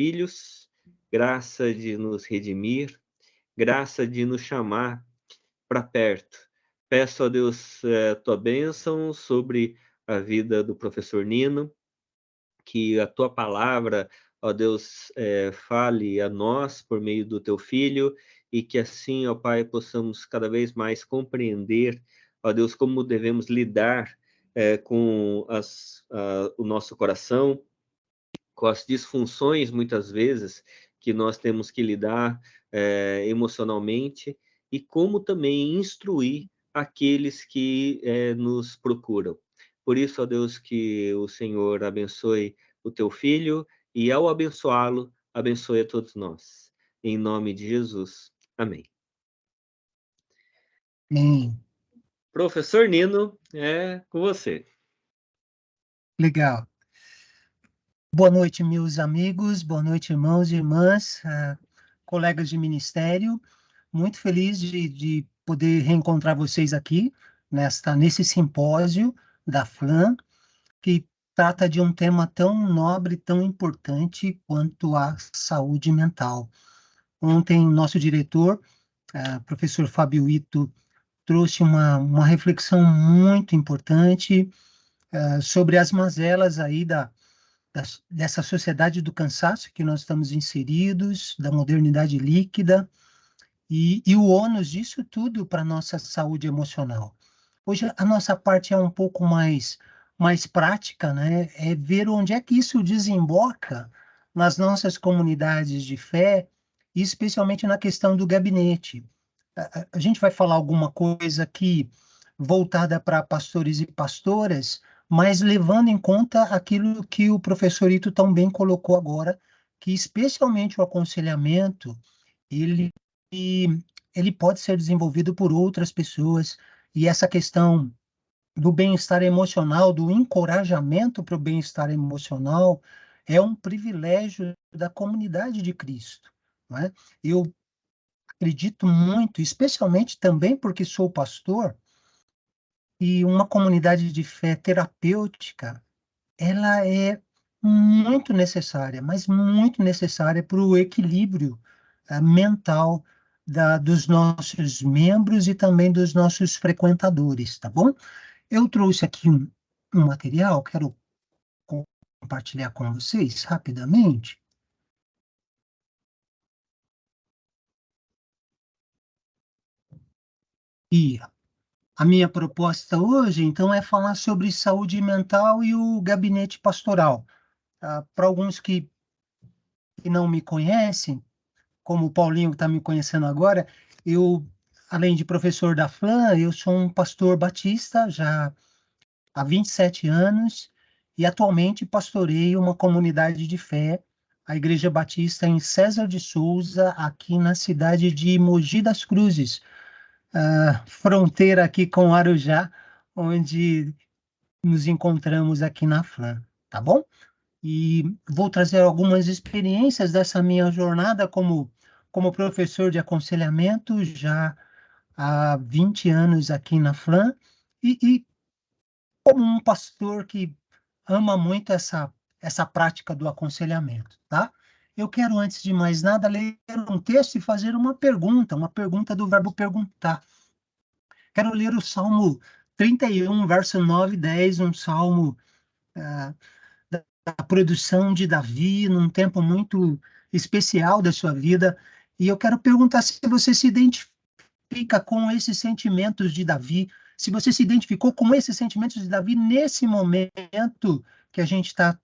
filhos, graça de nos redimir, graça de nos chamar para perto. Peço a Deus tua bênção sobre a vida do professor Nino, que a tua palavra, ó Deus, fale a nós por meio do teu filho, e que assim, ó Pai, possamos cada vez mais compreender, ó Deus, como devemos lidar com o nosso coração, com as disfunções, muitas vezes, que nós temos que lidar emocionalmente, e como também instruir aqueles que nos procuram. Por isso, ó Deus, que o Senhor abençoe o teu filho, e ao abençoá-lo, abençoe a todos nós. Em nome de Jesus. Amém. Amém. Professor Nino, é com você. Legal. Boa noite, meus amigos, boa noite, irmãos e irmãs, colegas de ministério. Muito feliz de poder reencontrar vocês aqui nesse simpósio da FLAM, que trata de um tema tão nobre, tão importante quanto a saúde mental. Ontem, nosso diretor, professor Fábio Ito, trouxe uma reflexão muito importante sobre as mazelas aí dessa sociedade do cansaço que nós estamos inseridos, da modernidade líquida, e o ônus disso tudo para a nossa saúde emocional. Hoje a nossa parte é um pouco mais prática, né? É ver onde é que isso desemboca nas nossas comunidades de fé, e especialmente na questão do gabinete. A gente vai falar alguma coisa aqui voltada para pastores e pastoras, mas levando em conta aquilo que o professor Ito tão bem colocou agora, que especialmente o aconselhamento, ele, ele pode ser desenvolvido por outras pessoas, e essa questão do bem-estar emocional, do encorajamento para o bem-estar emocional, é um privilégio da comunidade de Cristo, não é? Eu acredito muito, especialmente também porque sou pastor, e uma comunidade de fé terapêutica, ela é muito necessária, mas muito necessária para o equilíbrio mental dos nossos membros e também dos nossos frequentadores, tá bom? Eu trouxe aqui um material, quero compartilhar com vocês rapidamente. E a minha proposta hoje, então, é falar sobre saúde mental e o gabinete pastoral. Para alguns que não me conhecem, como o Paulinho que está me conhecendo agora, eu, além de professor da FLAM, eu sou um pastor batista já há 27 anos, e atualmente pastoreio uma comunidade de fé, a Igreja Batista em César de Souza, aqui na cidade de Mogi das Cruzes, fronteira aqui com Arujá, onde nos encontramos aqui na FLAM, tá bom? E vou trazer algumas experiências dessa minha jornada como professor de aconselhamento, já há 20 anos aqui na FLAM, e como um pastor que ama muito essa prática do aconselhamento, tá? Eu quero, antes de mais nada, ler um texto e fazer uma pergunta do verbo perguntar. Quero ler o Salmo 31, verso 9 e 10, um salmo da produção de Davi, num tempo muito especial da sua vida, e eu quero perguntar se você se identifica com esses sentimentos de Davi, se você se identificou com esses sentimentos de Davi nesse momento que a gente está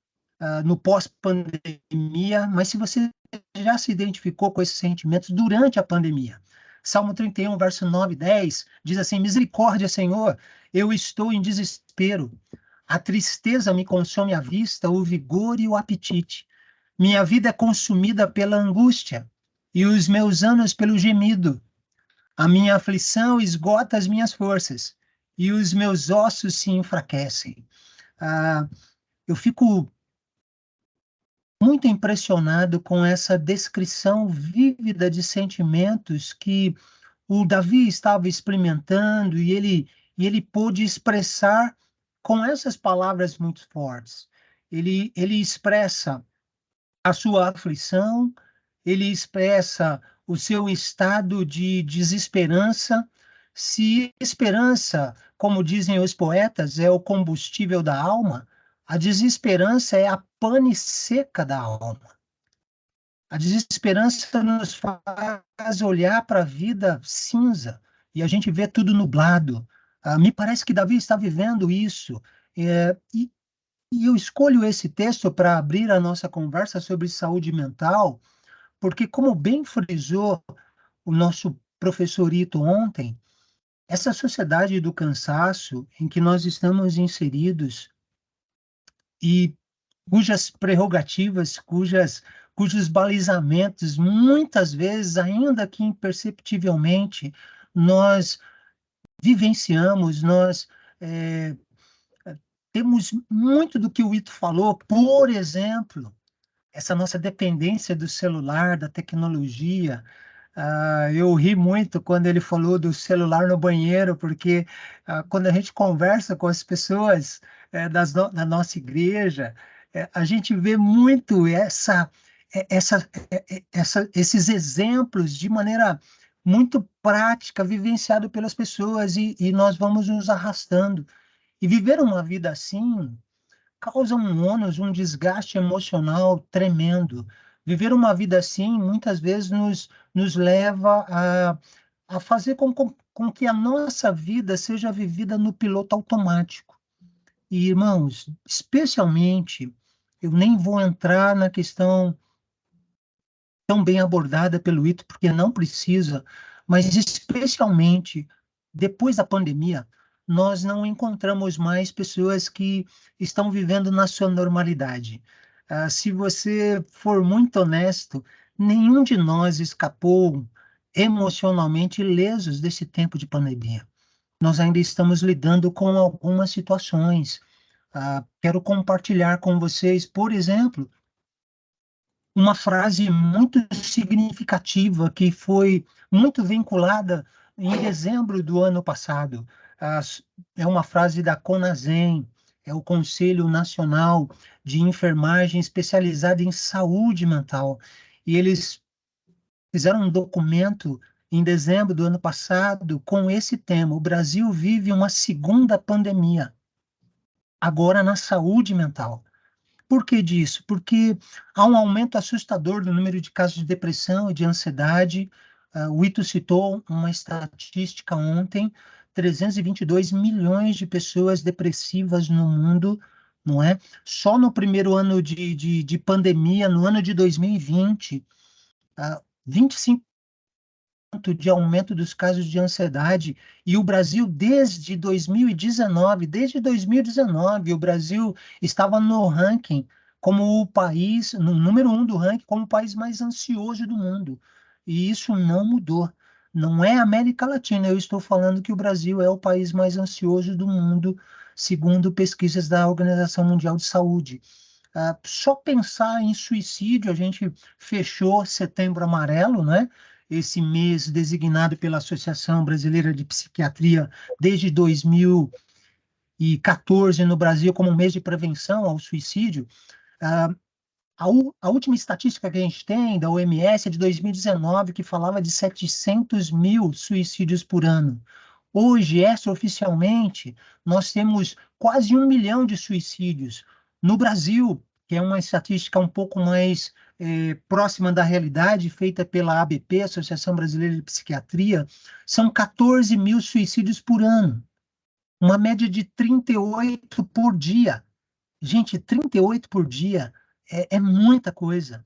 no pós-pandemia, mas se você já se identificou com esses sentimentos durante a pandemia. Salmo 31, verso 9 e 10, diz assim: misericórdia, Senhor, eu estou em desespero. A tristeza me consome a vista, o vigor e o apetite. Minha vida é consumida pela angústia, e os meus anos pelo gemido. A minha aflição esgota as minhas forças, e os meus ossos se enfraquecem. Eu fico muito impressionado com essa descrição vívida de sentimentos que o Davi estava experimentando, e ele pôde expressar com essas palavras muito fortes. Ele expressa a sua aflição, ele expressa o seu estado de desesperança. Se esperança, como dizem os poetas, é o combustível da alma, a desesperança é a pane seca da alma. A desesperança nos faz olhar para a vida cinza e a gente vê tudo nublado. Me parece que Davi está vivendo isso. E eu escolho esse texto para abrir a nossa conversa sobre saúde mental, porque, como bem frisou o nosso professor Ito ontem, essa sociedade do cansaço em que nós estamos inseridos e cujas prerrogativas, cujos balizamentos, muitas vezes, ainda que imperceptivelmente, nós vivenciamos, nós temos muito do que o Ito falou, por exemplo, essa nossa dependência do celular, da tecnologia. Eu ri muito quando ele falou do celular no banheiro, porque quando a gente conversa com as pessoas da nossa igreja, a gente vê muito esses exemplos de maneira muito prática, vivenciado pelas pessoas, e nós vamos nos arrastando. E viver uma vida assim causa um ônus, um desgaste emocional tremendo. Viver uma vida assim, muitas vezes, nos leva a fazer com que a nossa vida seja vivida no piloto automático. E, irmãos, especialmente, eu nem vou entrar na questão tão bem abordada pelo Ito, porque não precisa, mas especialmente depois da pandemia, nós não encontramos mais pessoas que estão vivendo na sua normalidade. Se você for muito honesto, nenhum de nós escapou emocionalmente ilesos desse tempo de pandemia. Nós ainda estamos lidando com algumas situações. Quero compartilhar com vocês, por exemplo, uma frase muito significativa que foi muito vinculada em dezembro do ano passado. É uma frase da CONASEM, é o Conselho Nacional de Enfermagem especializada em saúde mental. E eles fizeram um documento em dezembro do ano passado com esse tema: o Brasil vive uma segunda pandemia, agora na saúde mental. Por que disso? Porque há um aumento assustador do número de casos de depressão e de ansiedade. O Ito citou uma estatística ontem: 322 milhões de pessoas depressivas no mundo, não é? Só no primeiro ano de pandemia, no ano de 2020, 25 de aumento dos casos de ansiedade, e o Brasil desde 2019, o Brasil estava no ranking como o país, no número 1 do ranking, como o país mais ansioso do mundo. E isso não mudou. Não é América Latina, eu estou falando que o Brasil é o país mais ansioso do mundo, segundo pesquisas da Organização Mundial de Saúde. Só pensar em suicídio, a gente fechou Setembro Amarelo, né? Esse mês designado pela Associação Brasileira de Psiquiatria desde 2014 no Brasil como um mês de prevenção ao suicídio. Ah, a última estatística que a gente tem da OMS é de 2019, que falava de 700 mil suicídios por ano. Hoje, extraoficialmente, nós temos quase 1 milhão de suicídios. No Brasil, que é uma estatística um pouco mais próxima da realidade, feita pela ABP, Associação Brasileira de Psiquiatria, são 14 mil suicídios por ano. Uma média de 38 por dia. Gente, 38 por dia é muita coisa.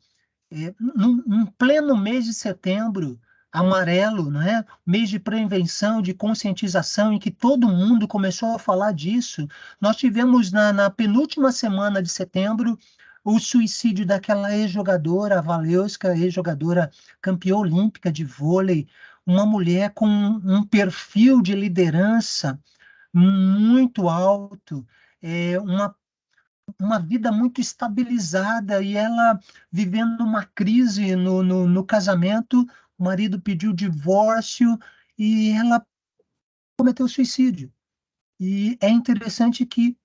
Num pleno mês de setembro, amarelo, né? Mês de prevenção, de conscientização, em que todo mundo começou a falar disso, nós tivemos na penúltima semana de setembro o suicídio daquela ex-jogadora, a Valeuska, ex-jogadora campeã olímpica de vôlei, uma mulher com um perfil de liderança muito alto, uma vida muito estabilizada, e ela vivendo uma crise no casamento. O marido pediu divórcio e ela cometeu suicídio. E é interessante que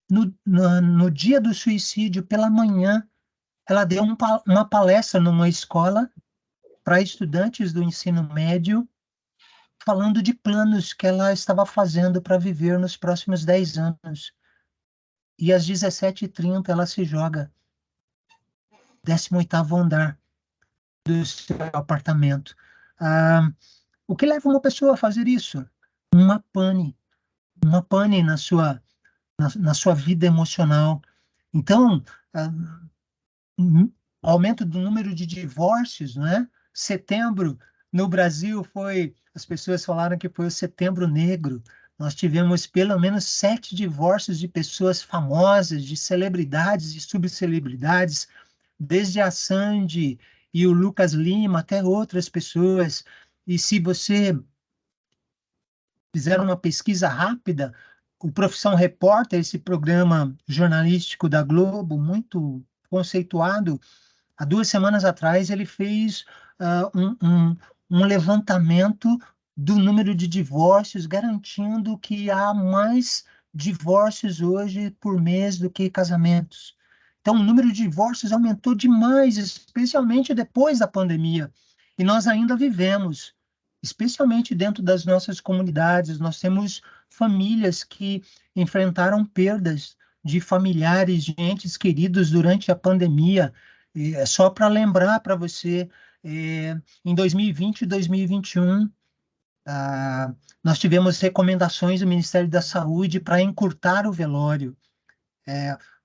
no dia do suicídio, pela manhã, ela deu uma palestra numa escola para estudantes do ensino médio, falando de planos que ela estava fazendo para viver nos próximos 10 anos. E às 17h30 ela se joga, 18º andar do seu apartamento. Ah, o que leva uma pessoa a fazer isso? Uma pane na sua vida emocional. Então, ah, aumento do número de divórcios, não é? Setembro, no Brasil, as pessoas falaram que foi o Setembro Negro. Nós tivemos pelo menos 7 divórcios de pessoas famosas, de celebridades e subcelebridades, desde a Sandy e o Lucas Lima até outras pessoas. E se você fizer uma pesquisa rápida, o Profissão Repórter, esse programa jornalístico da Globo, muito conceituado, há 2 semanas atrás, ele fez um levantamento do número de divórcios, garantindo que há mais divórcios hoje por mês do que casamentos. Então, o número de divórcios aumentou demais, especialmente depois da pandemia. E nós ainda vivemos, especialmente dentro das nossas comunidades, nós temos famílias que enfrentaram perdas de familiares, de entes queridos durante a pandemia. E é só para lembrar para você, em 2020 e 2021, nós tivemos recomendações do Ministério da Saúde para encurtar o velório.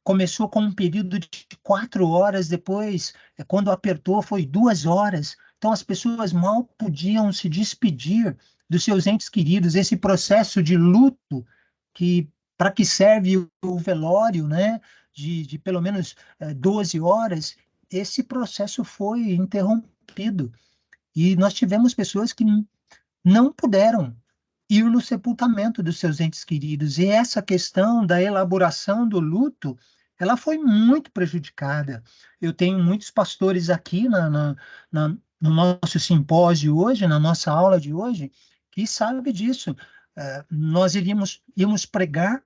Começou com um período de 4 horas, depois, quando apertou, foi 2 horas. Então, as pessoas mal podiam se despedir dos seus entes queridos. Esse processo de luto, que para que serve o velório, né, de pelo menos 12 horas, esse processo foi interrompido. E nós tivemos pessoas que não puderam ir no sepultamento dos seus entes queridos. E essa questão da elaboração do luto, ela foi muito prejudicada. Eu tenho muitos pastores aqui no nosso simpósio hoje, na nossa aula de hoje, que sabem disso. Nós íamos pregar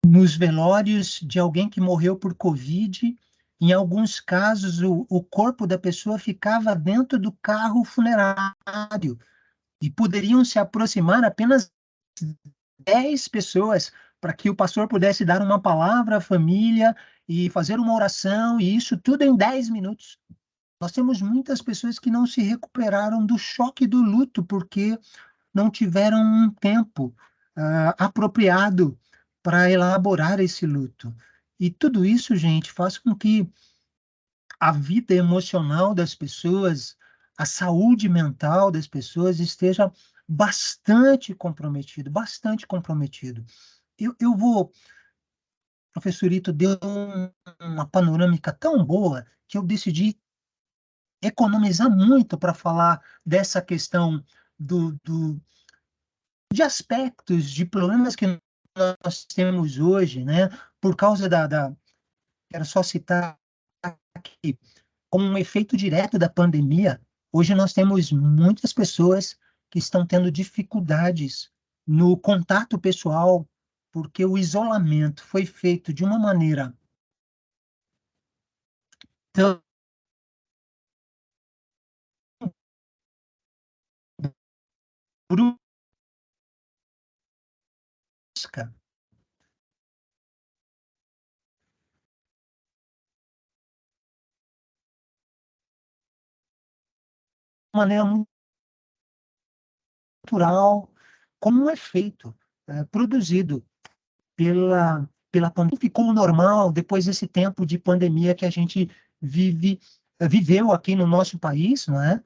nos velórios de alguém que morreu por Covid. Em alguns casos, o corpo da pessoa ficava dentro do carro funerário e poderiam se aproximar apenas 10 pessoas para que o pastor pudesse dar uma palavra à família e fazer uma oração, e isso tudo em 10 minutos. Nós temos muitas pessoas que não se recuperaram do choque do luto porque não tiveram um tempo apropriado para elaborar esse luto. E tudo isso, gente, faz com que a vida emocional das pessoas, a saúde mental das pessoas esteja bastante comprometido, bastante comprometido. Eu vou, professorito, deu uma panorâmica tão boa que eu decidi economizar muito para falar dessa questão de aspectos, de problemas que nós temos hoje, né? Por causa quero só citar aqui, como um efeito direto da pandemia, hoje nós temos muitas pessoas que estão tendo dificuldades no contato pessoal, porque o isolamento foi feito de uma maneira tão brusca, de maneira muito natural, como um efeito produzido pela pandemia. Ficou normal depois desse tempo de pandemia que a gente viveu aqui no nosso país, não é?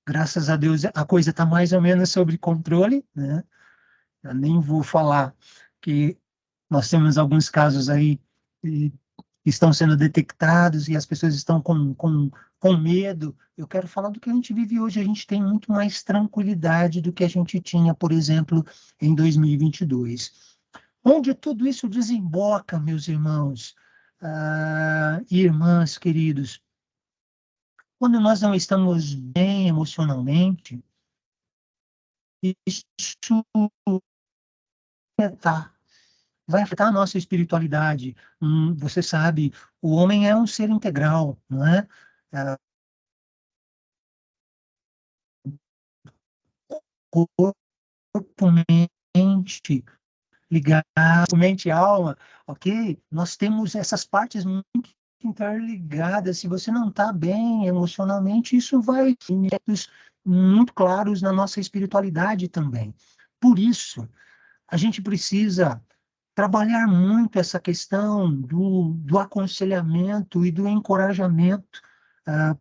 Graças a Deus a coisa está mais ou menos sob controle, né? Eu nem vou falar que nós temos alguns casos aí que estão sendo detectados e as pessoas estão com medo. Eu quero falar do que a gente vive hoje. A gente tem muito mais tranquilidade do que a gente tinha, por exemplo, em 2022. Onde tudo isso desemboca, meus irmãos e irmãs queridos, quando nós não estamos bem emocionalmente, isso afeta vai afetar a nossa espiritualidade. Você sabe, o homem é um ser integral, não é? Ah, corpo, mente, ligado, mente e alma, ok? Nós temos essas partes muito interligadas. Se você não está bem emocionalmente, isso vai ter efeitos muito claros na nossa espiritualidade também. Por isso, a gente precisa trabalhar muito essa questão do aconselhamento e do encorajamento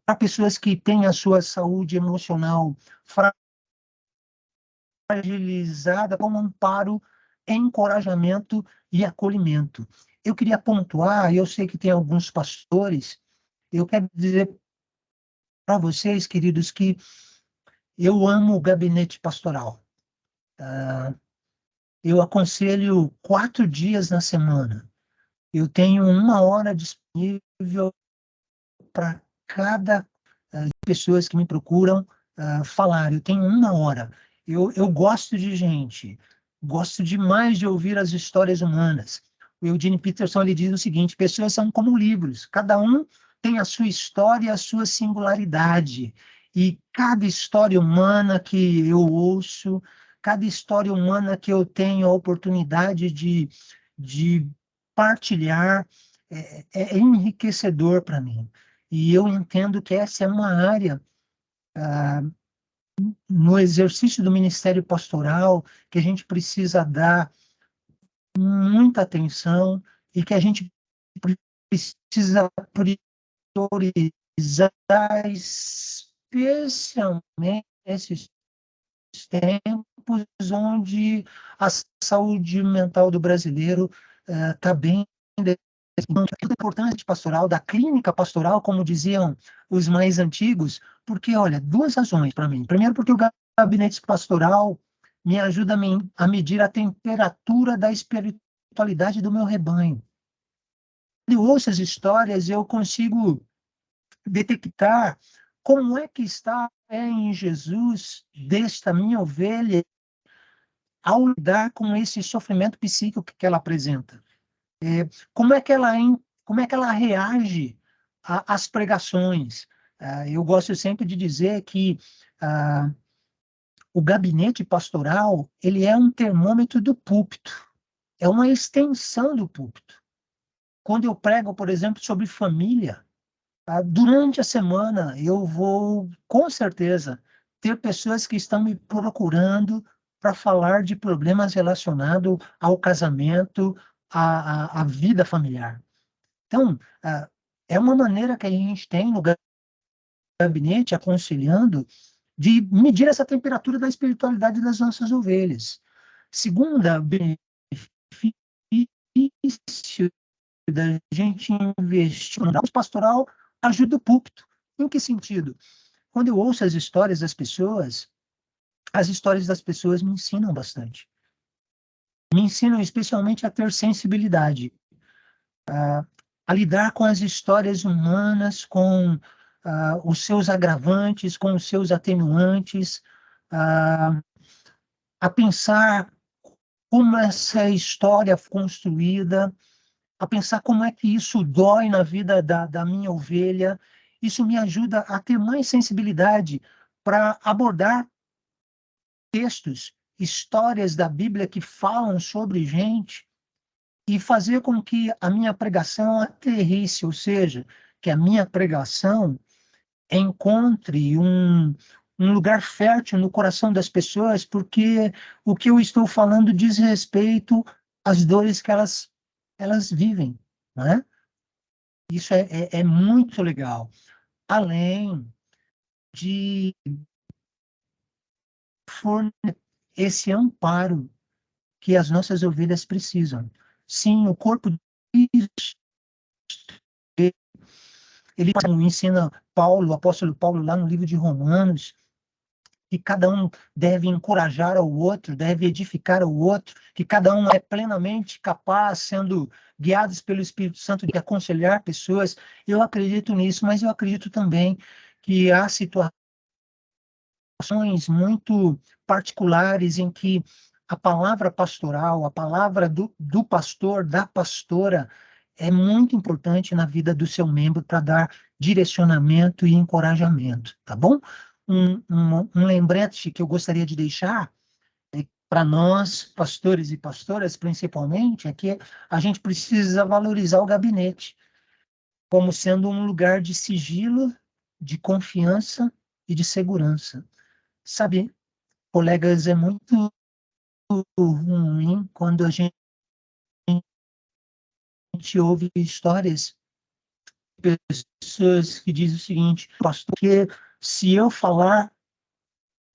para pessoas que têm a sua saúde emocional fragilizada, como amparo, encorajamento e acolhimento. Eu queria pontuar, e eu sei que tem alguns pastores, eu quero dizer para vocês, queridos, que eu amo o gabinete pastoral. Eu aconselho 4 dias na semana. Eu tenho 1 hora disponível para cada pessoas que me procuram falar. Eu tenho 1 hora. Eu gosto de gente, gosto demais de ouvir as histórias humanas. O Eugene Peterson ele diz o seguinte: pessoas são como livros, cada um tem a sua história, a sua singularidade. E cada história humana que eu ouço, cada história humana que eu tenho a oportunidade de partilhar, é enriquecedor para mim. E eu entendo que essa é uma área no exercício do ministério pastoral que a gente precisa dar muita atenção e que a gente precisa priorizar, especialmente nesses tempos onde a saúde mental do brasileiro está bem. Então, a importância pastoral, da clínica pastoral, como diziam os mais antigos, porque, olha, 2 razões para mim. Primeiro, porque o gabinete pastoral me ajuda a medir a temperatura da espiritualidade do meu rebanho. Quando eu ouço as histórias, eu consigo detectar como é que está em Jesus desta minha ovelha ao lidar com esse sofrimento psíquico que ela apresenta. Como é que como é que ela reage às pregações? Eu gosto sempre de dizer que o gabinete pastoral ele é um termômetro do púlpito, é uma extensão do púlpito. Quando eu prego, por exemplo, sobre família, durante a semana eu vou, com certeza, ter pessoas que estão me procurando para falar de problemas relacionados ao casamento, à vida familiar. Então, é uma maneira que a gente tem no gabinete, aconselhando, de medir essa temperatura da espiritualidade das nossas ovelhas. Segunda, benefício da gente investir no pastoral ajuda o púlpito. Em que sentido? Quando eu ouço as histórias das pessoas me ensinam bastante. Me ensinam especialmente a ter sensibilidade, a lidar com as histórias humanas, com os seus agravantes, com os seus atenuantes, a pensar como essa história foi construída, a pensar como é que isso dói na vida da minha ovelha. Isso me ajuda a ter mais sensibilidade para abordar textos, histórias da Bíblia que falam sobre gente e fazer com que a minha pregação aterrisse, ou seja, que a minha pregação encontre um lugar fértil no coração das pessoas, porque o que eu estou falando diz respeito às dores que elas vivem, né? Isso é muito legal. Além de fornecer esse amparo que as nossas ovelhas precisam. Sim, o corpo de Cristo, ele ensina Paulo, o apóstolo Paulo, lá no livro de Romanos, que cada um deve encorajar ao outro, deve edificar ao outro, que cada um é plenamente capaz, sendo guiados pelo Espírito Santo, de aconselhar pessoas. Eu acredito nisso, mas eu acredito também que há situações muito particulares em que a palavra pastoral, a palavra do pastor, da pastora, é muito importante na vida do seu membro para dar direcionamento e encorajamento, tá bom? Um lembrete que eu gostaria de deixar para nós, pastores e pastoras, principalmente, é que a gente precisa valorizar o gabinete como sendo um lugar de sigilo, de confiança e de segurança. Sabe, colegas, é muito ruim quando a gente ouve histórias de pessoas que dizem o seguinte: pastor, que se eu falar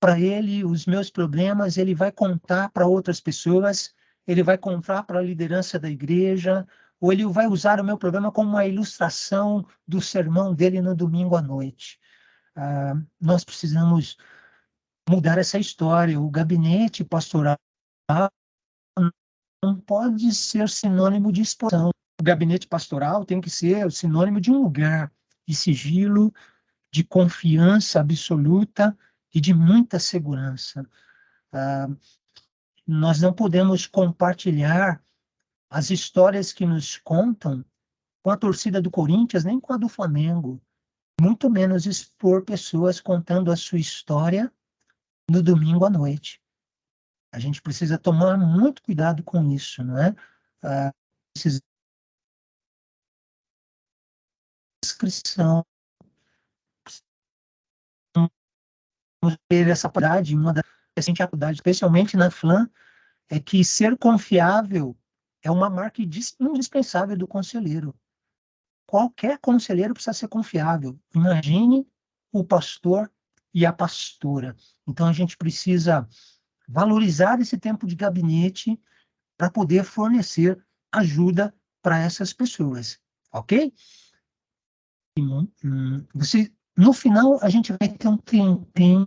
para ele os meus problemas, ele vai contar para outras pessoas, ele vai contar para a liderança da igreja, ou ele vai usar o meu problema como uma ilustração do sermão dele no domingo à noite. Nós precisamos mudar essa história. O gabinete pastoral não pode ser sinônimo de exposição. O gabinete pastoral tem que ser o sinônimo de um lugar de sigilo, de confiança absoluta e de muita segurança. Nós não podemos compartilhar as histórias que nos contam com a torcida do Corinthians, nem com a do Flamengo. Muito menos expor pessoas contando a sua história no domingo à noite. A gente precisa tomar muito cuidado com isso, não é? Descrição, ter essa qualidade, uma das dificuldades, especialmente na FLAM, é que ser confiável é uma marca indispensável do conselheiro. Qualquer conselheiro precisa ser confiável. Imagine o pastor e a pastora. Então, a gente precisa valorizar esse tempo de gabinete para poder fornecer ajuda para essas pessoas, ok? No final, a gente vai ter um tempinho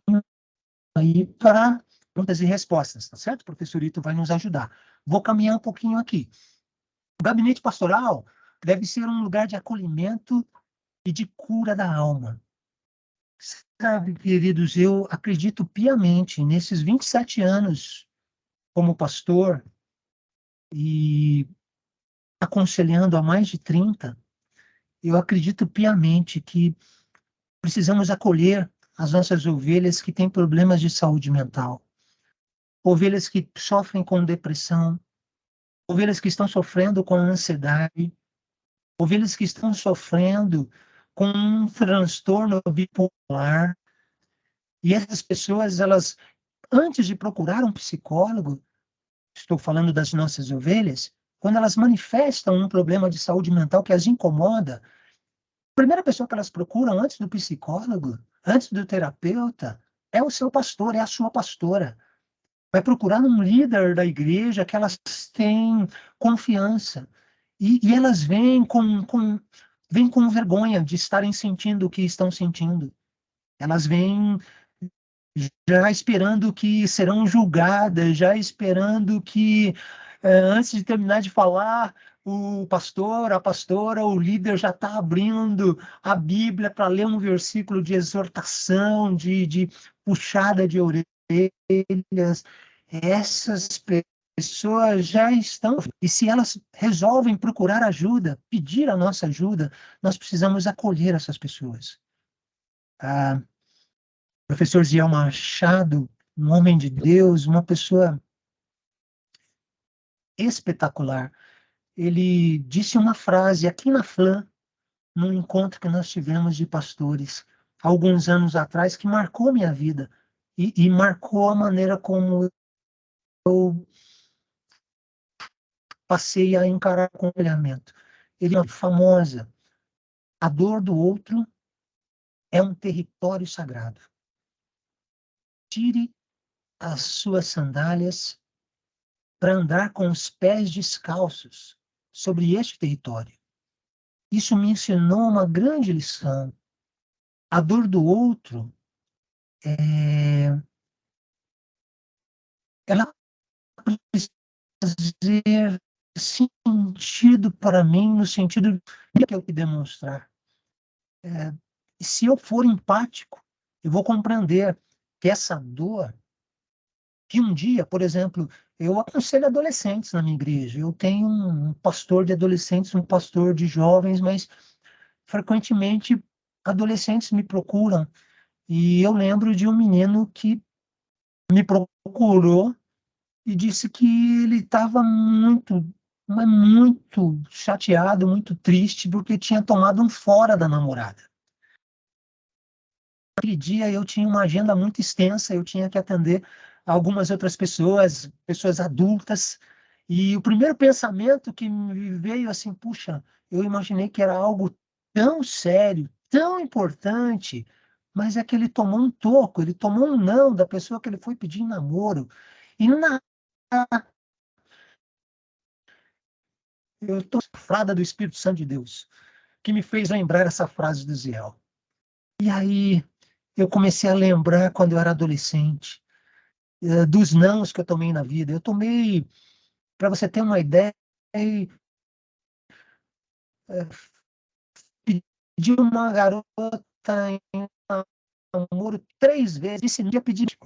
aí para perguntas e respostas, tá certo? O professor Ito vai nos ajudar. Vou caminhar um pouquinho aqui. O gabinete pastoral deve ser um lugar de acolhimento e de cura da alma. Sabe, queridos, eu acredito piamente nesses 27 anos como pastor e aconselhando há mais de 30, eu acredito piamente que precisamos acolher as nossas ovelhas que têm problemas de saúde mental, ovelhas que sofrem com depressão, ovelhas que estão sofrendo com ansiedade, ovelhas que estão sofrendo com um transtorno bipolar. E essas pessoas, elas, antes de procurar um psicólogo, estou falando das nossas ovelhas, quando elas manifestam um problema de saúde mental que as incomoda, a primeira pessoa que elas procuram antes do psicólogo, antes do terapeuta, é o seu pastor, é a sua pastora. Vai procurar um líder da igreja que elas têm confiança. E elas vêm com vergonha de estarem sentindo o que estão sentindo. Elas vêm já esperando que serão julgadas, já esperando que, antes de terminar de falar, o pastor, a pastora, o líder já está abrindo a Bíblia para ler um versículo de exortação, de puxada de orelhas. Essas pessoas já estão, e se elas resolvem procurar ajuda, pedir a nossa ajuda, nós precisamos acolher essas pessoas. Professor Ziel Machado, um homem de Deus, uma pessoa espetacular. Ele disse uma frase aqui na FLAM, num encontro que nós tivemos de pastores, alguns anos atrás, que marcou minha vida e marcou a maneira como eu passei a encarar o aconselhamento. Ele é uma famosa. A dor do outro é um território sagrado. Tire as suas sandálias para andar com os pés descalços sobre este território. Isso me ensinou uma grande lição. A dor do outro, ela precisa fazer sentido para mim, no sentido que eu que demonstrar. Se eu for empático, eu vou compreender que essa dor que um dia, por exemplo, eu aconselho adolescentes na minha igreja. Eu tenho um pastor de adolescentes, um pastor de jovens, mas frequentemente adolescentes me procuram. E eu lembro de um menino que me procurou e disse que ele estava muito, mas muito chateado, muito triste, porque tinha tomado um fora da namorada. Naquele dia eu tinha uma agenda muito extensa, eu tinha que atender algumas outras pessoas, pessoas adultas, e o primeiro pensamento que me veio assim, puxa, eu imaginei que era algo tão sério, tão importante, mas é que ele tomou um toco, ele tomou um não da pessoa que ele foi pedir em namoro. E na eu estou frada do Espírito Santo de Deus, que me fez lembrar essa frase do Ziel. E aí eu comecei a lembrar quando eu era adolescente, dos nãos que eu tomei na vida. Eu tomei, para você ter uma ideia, pedi uma garota em namoro 3 vezes, disse não ia pedir.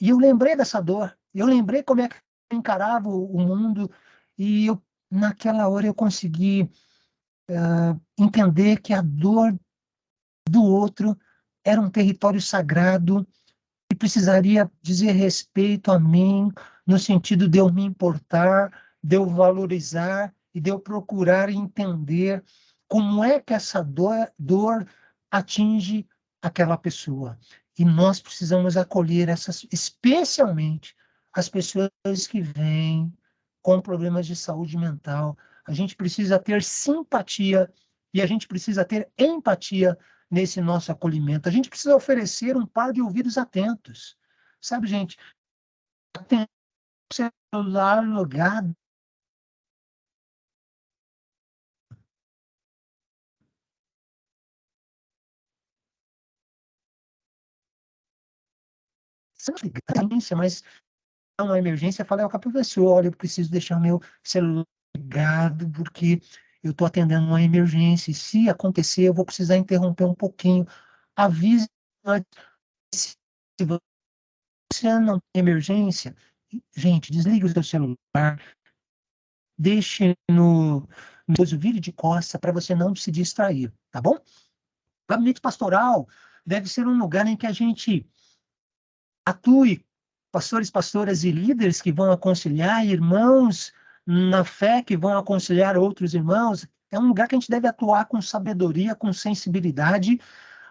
E eu lembrei dessa dor, eu lembrei como é que eu encarava o mundo, e eu, naquela hora eu consegui entender que a dor do outro era um território sagrado e precisaria dizer respeito a mim, no sentido de eu me importar, de eu valorizar e de eu procurar entender como é que essa dor atinge aquela pessoa. E nós precisamos acolher essas, especialmente as pessoas que vêm com problemas de saúde mental. A gente precisa ter simpatia e a gente precisa ter empatia nesse nosso acolhimento. A gente precisa oferecer um par de ouvidos atentos. Sabe, gente, tem celular logado. Mas é uma emergência, eu falei ao professor, olha, eu preciso deixar meu celular ligado, porque eu estou atendendo uma emergência, e se acontecer, eu vou precisar interromper um pouquinho. Avise antes, se você não tem emergência, gente, desligue o seu celular, deixe no vídeo de costa para você não se distrair, tá bom? O gabinete pastoral deve ser um lugar em que a gente atue, pastores, pastoras e líderes que vão aconselhar, irmãos na fé que vão aconselhar outros irmãos. É um lugar que a gente deve atuar com sabedoria, com sensibilidade.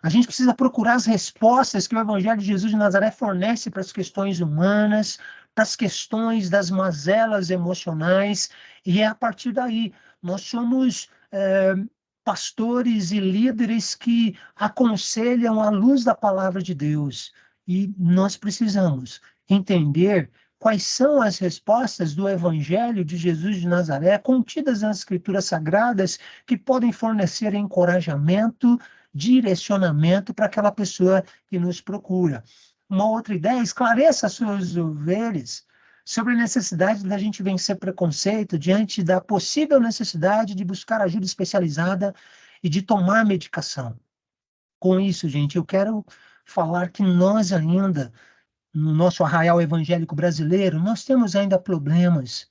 A gente precisa procurar as respostas que o Evangelho de Jesus de Nazaré fornece para as questões humanas, para as questões das mazelas emocionais, e é a partir daí. Nós somos pastores e líderes que aconselham à luz da palavra de Deus, e nós precisamos entender quais são as respostas do Evangelho de Jesus de Nazaré contidas nas Escrituras Sagradas que podem fornecer encorajamento, direcionamento para aquela pessoa que nos procura. Uma outra ideia, esclareça suas ovelhas sobre a necessidade da gente vencer preconceito diante da possível necessidade de buscar ajuda especializada e de tomar medicação. Com isso, gente, eu quero falar que nós ainda, no nosso arraial evangélico brasileiro, nós temos ainda problemas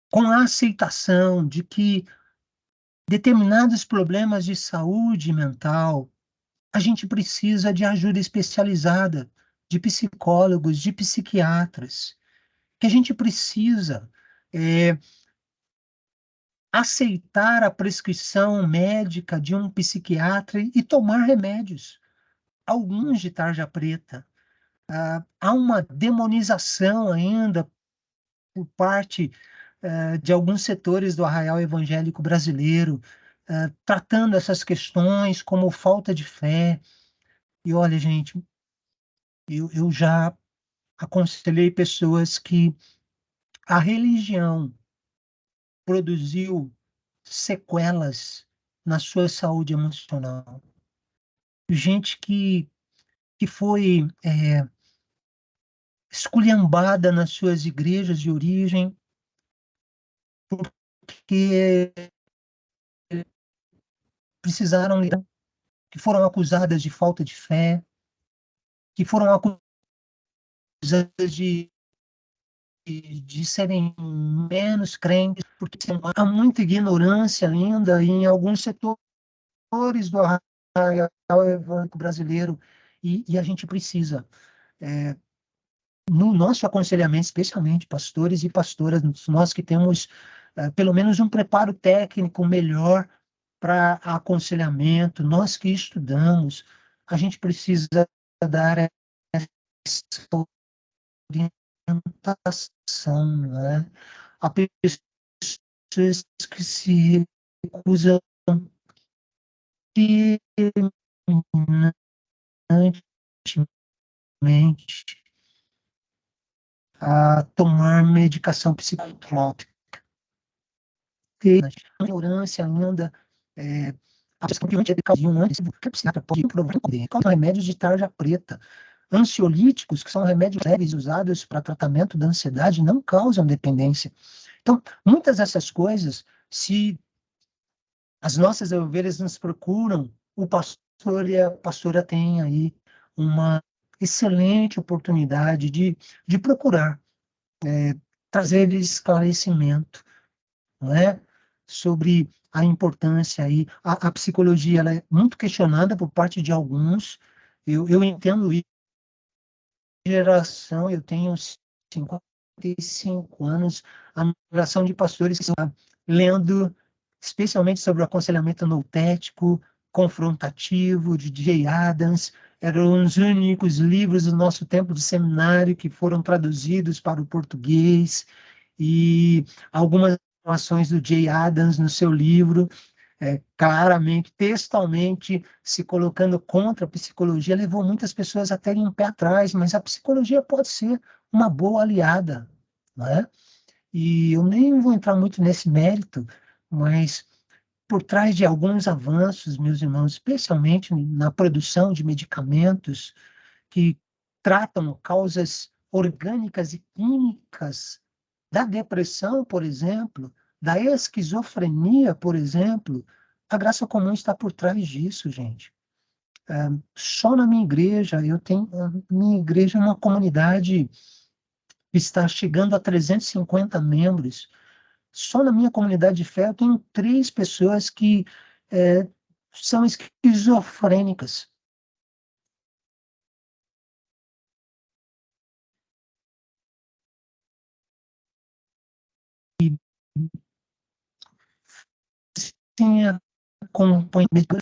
com a aceitação de que determinados problemas de saúde mental, a gente precisa de ajuda especializada, de psicólogos, de psiquiatras, que a gente precisa aceitar a prescrição médica de um psiquiatra e tomar remédios, alguns de tarja preta. Há uma demonização ainda por parte de alguns setores do arraial evangélico brasileiro, tratando essas questões como falta de fé. E olha, gente, eu já aconselhei pessoas que a religião produziu sequelas na sua saúde emocional. Gente que foi esculhambada nas suas igrejas de origem, porque precisaram lidar, que foram acusadas de falta de fé, que foram acusadas de serem menos crentes, porque há muita ignorância ainda em alguns setores do arraial evangélico brasileiro, e a gente precisa, no nosso aconselhamento, especialmente pastores e pastoras, nós que temos pelo menos um preparo técnico melhor para aconselhamento, nós que estudamos, a gente precisa dar essa orientação, né? A pessoas que se recusam veementemente a tomar medicação psicotrópica. A ignorância ainda, a questão que antes que o psiquiatra pode provar remédios de tarja preta. Ansiolíticos, que são remédios leves usados para tratamento da ansiedade, não causam dependência. Então, muitas dessas coisas, se as nossas ovelhas nos procuram, o pastor e a pastora têm aí uma excelente oportunidade de procurar trazer esclarecimento, não é? Sobre a importância aí. A psicologia ela é muito questionada por parte de alguns. Eu entendo isso. Geração, eu tenho 55 anos, a geração de pastores que estão lendo, especialmente sobre o aconselhamento noutético, confrontativo, de Jay Adams, eram os únicos livros do nosso tempo de seminário que foram traduzidos para o português, e algumas informações do Jay Adams no seu livro, claramente, textualmente, se colocando contra a psicologia, levou muitas pessoas a terem um pé atrás, mas a psicologia pode ser uma boa aliada, não é? E eu nem vou entrar muito nesse mérito, mas por trás de alguns avanços, meus irmãos, especialmente na produção de medicamentos que tratam causas orgânicas e químicas da depressão, por exemplo, da esquizofrenia, por exemplo, a graça comum está por trás disso, gente. Só na minha igreja, minha igreja é uma comunidade que está chegando a 350 membros. Só na minha comunidade de fé eu tenho 3 pessoas que são esquizofrênicas. Sim, acompanhamento,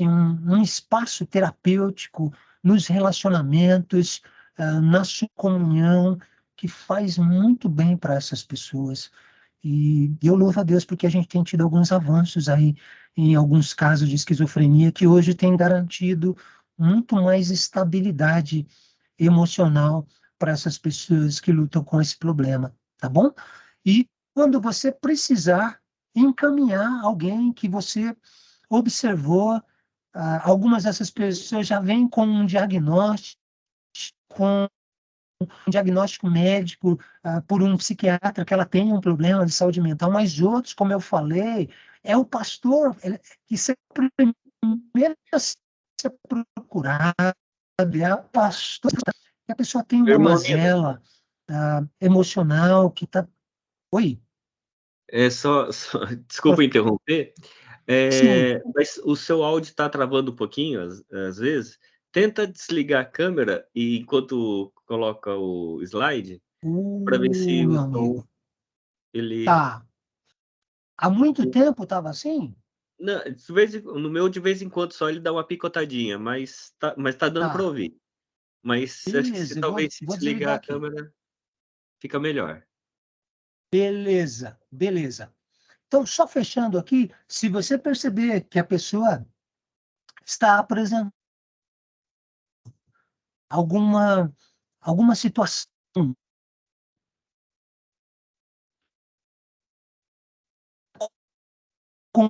um espaço terapêutico nos relacionamentos, na sua comunhão, que faz muito bem para essas pessoas. E eu louvo a Deus porque a gente tem tido alguns avanços aí em alguns casos de esquizofrenia que hoje tem garantido muito mais estabilidade emocional para essas pessoas que lutam com esse problema, tá bom? E quando você precisar encaminhar alguém que você observou, algumas dessas pessoas já vêm com com um diagnóstico médico por um psiquiatra que ela tem um problema de saúde mental, mas outros, como eu falei, é o pastor que sempre primeiro a ser procurado, é o pastor, que a pessoa tem uma Irmão Nino, mazela emocional que está... Oi? desculpa interromper, Sim. mas o seu áudio está travando um pouquinho, às vezes. Tenta desligar a câmera e enquanto coloca o slide, para ver se o Meu som amigo. ele Tá. Há muito tempo estava assim? não, no meu de vez em quando só ele dá uma picotadinha, mas tá dando para Tá. ouvir. Mas acho que se Beleza, eu talvez se vou desligar desligar a aqui. câmera, fica melhor. Beleza, beleza. Então, só fechando aqui, se você perceber que a pessoa está apresentando alguma situação com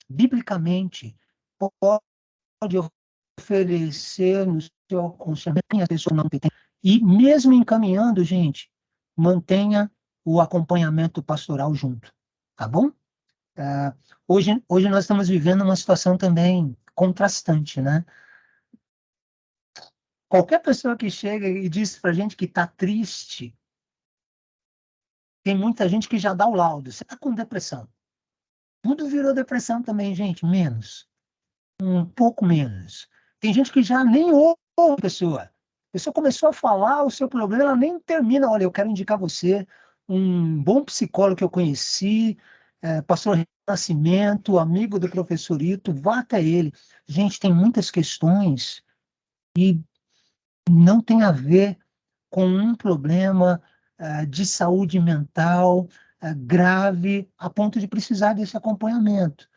biblicamente, pode oferecer no seu aconselhamento, a pessoa não tem. E mesmo encaminhando, gente, mantenha o acompanhamento pastoral junto, tá bom? Hoje nós estamos vivendo uma situação também contrastante, né? Qualquer pessoa que chega e diz para a gente que está triste, tem muita gente que já dá o laudo. Você está com depressão. Tudo virou depressão também, gente, menos. Um pouco menos. Tem gente que já nem ouve a pessoa. A pessoa começou a falar o seu problema, ela nem termina. Olha, eu quero indicar você um bom psicólogo que eu conheci, pastor Nascimento, amigo do professor Ito, vá até ele. Gente, tem muitas questões e não tem a ver com um problema de saúde mental grave a ponto de precisar desse acompanhamento.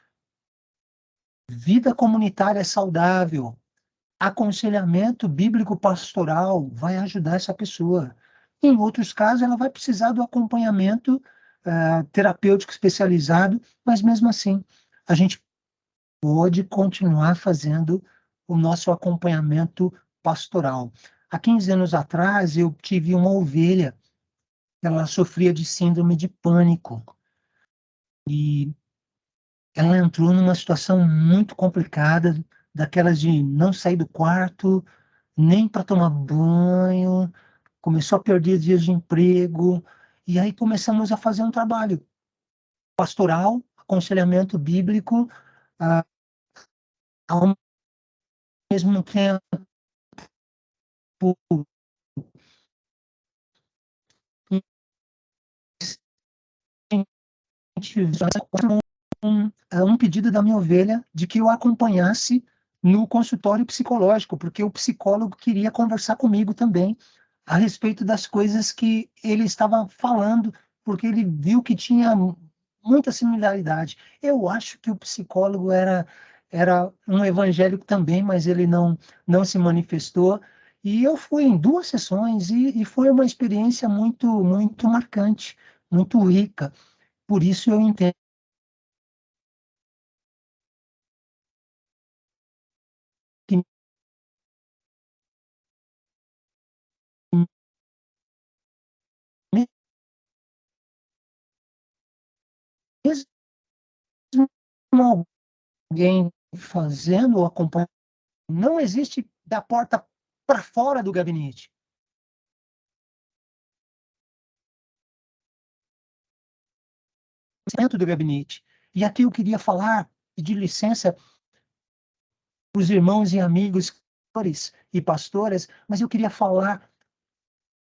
Vida comunitária saudável, aconselhamento bíblico pastoral vai ajudar essa pessoa. Em outros casos, ela vai precisar do acompanhamento terapêutico especializado, mas mesmo assim, a gente pode continuar fazendo o nosso acompanhamento pastoral. Há 15 anos atrás, eu tive uma ovelha, ela sofria de síndrome de pânico, e ela entrou numa situação muito complicada, daquelas de não sair do quarto, nem para tomar banho, começou a perder dias de emprego, e aí começamos a fazer um trabalho pastoral, aconselhamento bíblico, ah, ao mesmo tempo um pedido da minha ovelha de que eu acompanhasse no consultório psicológico, porque o psicólogo queria conversar comigo também a respeito das coisas que ele estava falando, porque ele viu que tinha muita similaridade. Eu acho que o psicólogo era um evangélico também, mas ele não se manifestou. E eu fui em 2 sessões e foi uma experiência muito marcante, muito rica. Por isso eu entendo que mesmo alguém fazendo o acompanhamento, não existe da porta para fora do gabinete. Dentro do gabinete. E aqui eu queria falar, pedir licença para os irmãos e amigos pastores e pastoras, mas eu queria falar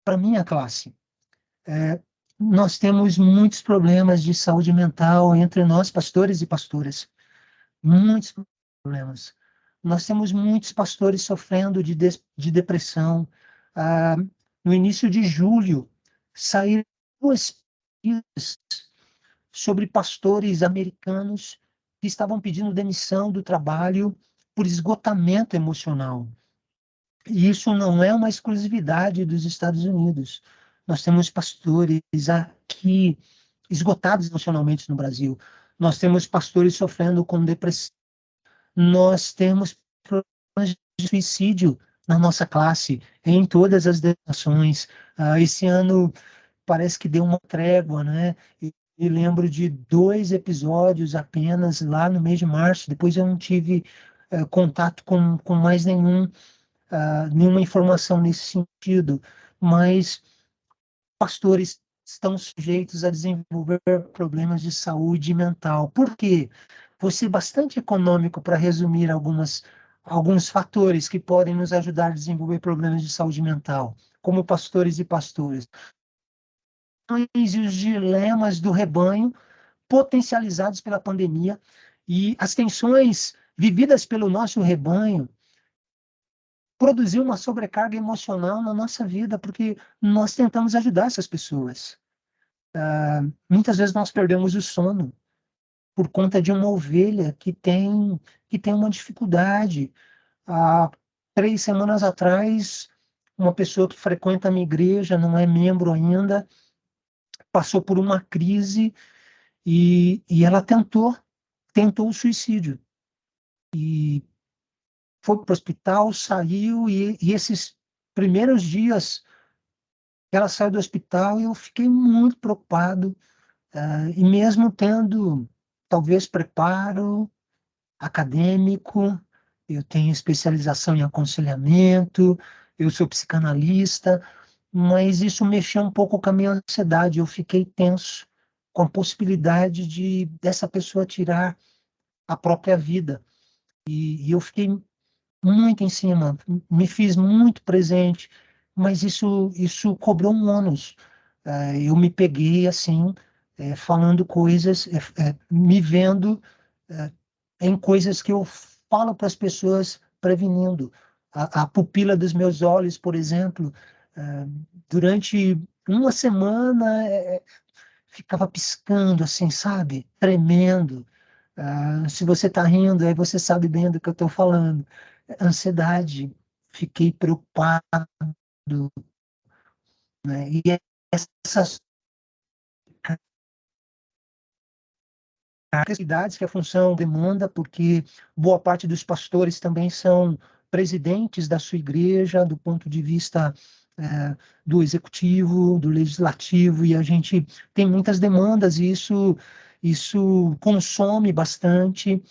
para a minha classe. Nós temos muitos problemas de saúde mental entre nós, pastores e pastoras. Muitos problemas. Nós temos muitos pastores sofrendo de depressão. Ah, no início de julho, saíram 2 pesquisas sobre pastores americanos que estavam pedindo demissão do trabalho por esgotamento emocional. E isso não é uma exclusividade dos Estados Unidos. Nós temos pastores aqui esgotados emocionalmente no Brasil. Nós temos pastores sofrendo com depressão. Nós temos problemas de suicídio na nossa classe, em todas as denominações. Esse ano parece que deu uma trégua, né? E lembro de 2 episódios apenas lá no mês de março. Depois eu não tive contato com mais nenhuma informação nesse sentido. Mas pastores estão sujeitos a desenvolver problemas de saúde mental. Por quê? Vou ser bastante econômico para resumir alguns fatores que podem nos ajudar a desenvolver problemas de saúde mental, como pastores e pastoras. E os dilemas do rebanho potencializados pela pandemia e as tensões vividas pelo nosso rebanho produziu uma sobrecarga emocional na nossa vida, porque nós tentamos ajudar essas pessoas. Muitas vezes nós perdemos o sono por conta de uma ovelha que tem uma dificuldade. Há 3 semanas atrás, uma pessoa que frequenta a minha igreja, não é membro ainda, passou por uma crise e ela tentou o suicídio. E foi para o hospital, saiu, e esses primeiros dias que ela saiu do hospital, eu fiquei muito preocupado, e mesmo tendo talvez preparo acadêmico, eu tenho especialização em aconselhamento, eu sou psicanalista, mas isso mexeu um pouco com a minha ansiedade. Eu fiquei tenso com a possibilidade de dessa pessoa tirar a própria vida. E eu fiquei muito em cima, me fiz muito presente, mas isso cobrou um ônus. Eu me peguei assim, falando coisas, me vendo eh, em coisas que eu falo para as pessoas prevenindo. A pupila dos meus olhos, por exemplo, eh, durante uma semana ficava piscando assim, sabe? Tremendo. Se você está rindo, aí você sabe bem do que eu estou falando. Ansiedade, fiquei preocupado, né? E essas atividades que a função demanda, porque boa parte dos pastores também são presidentes da sua igreja, do ponto de vista do executivo, do legislativo, e a gente tem muitas demandas, e isso consome bastante.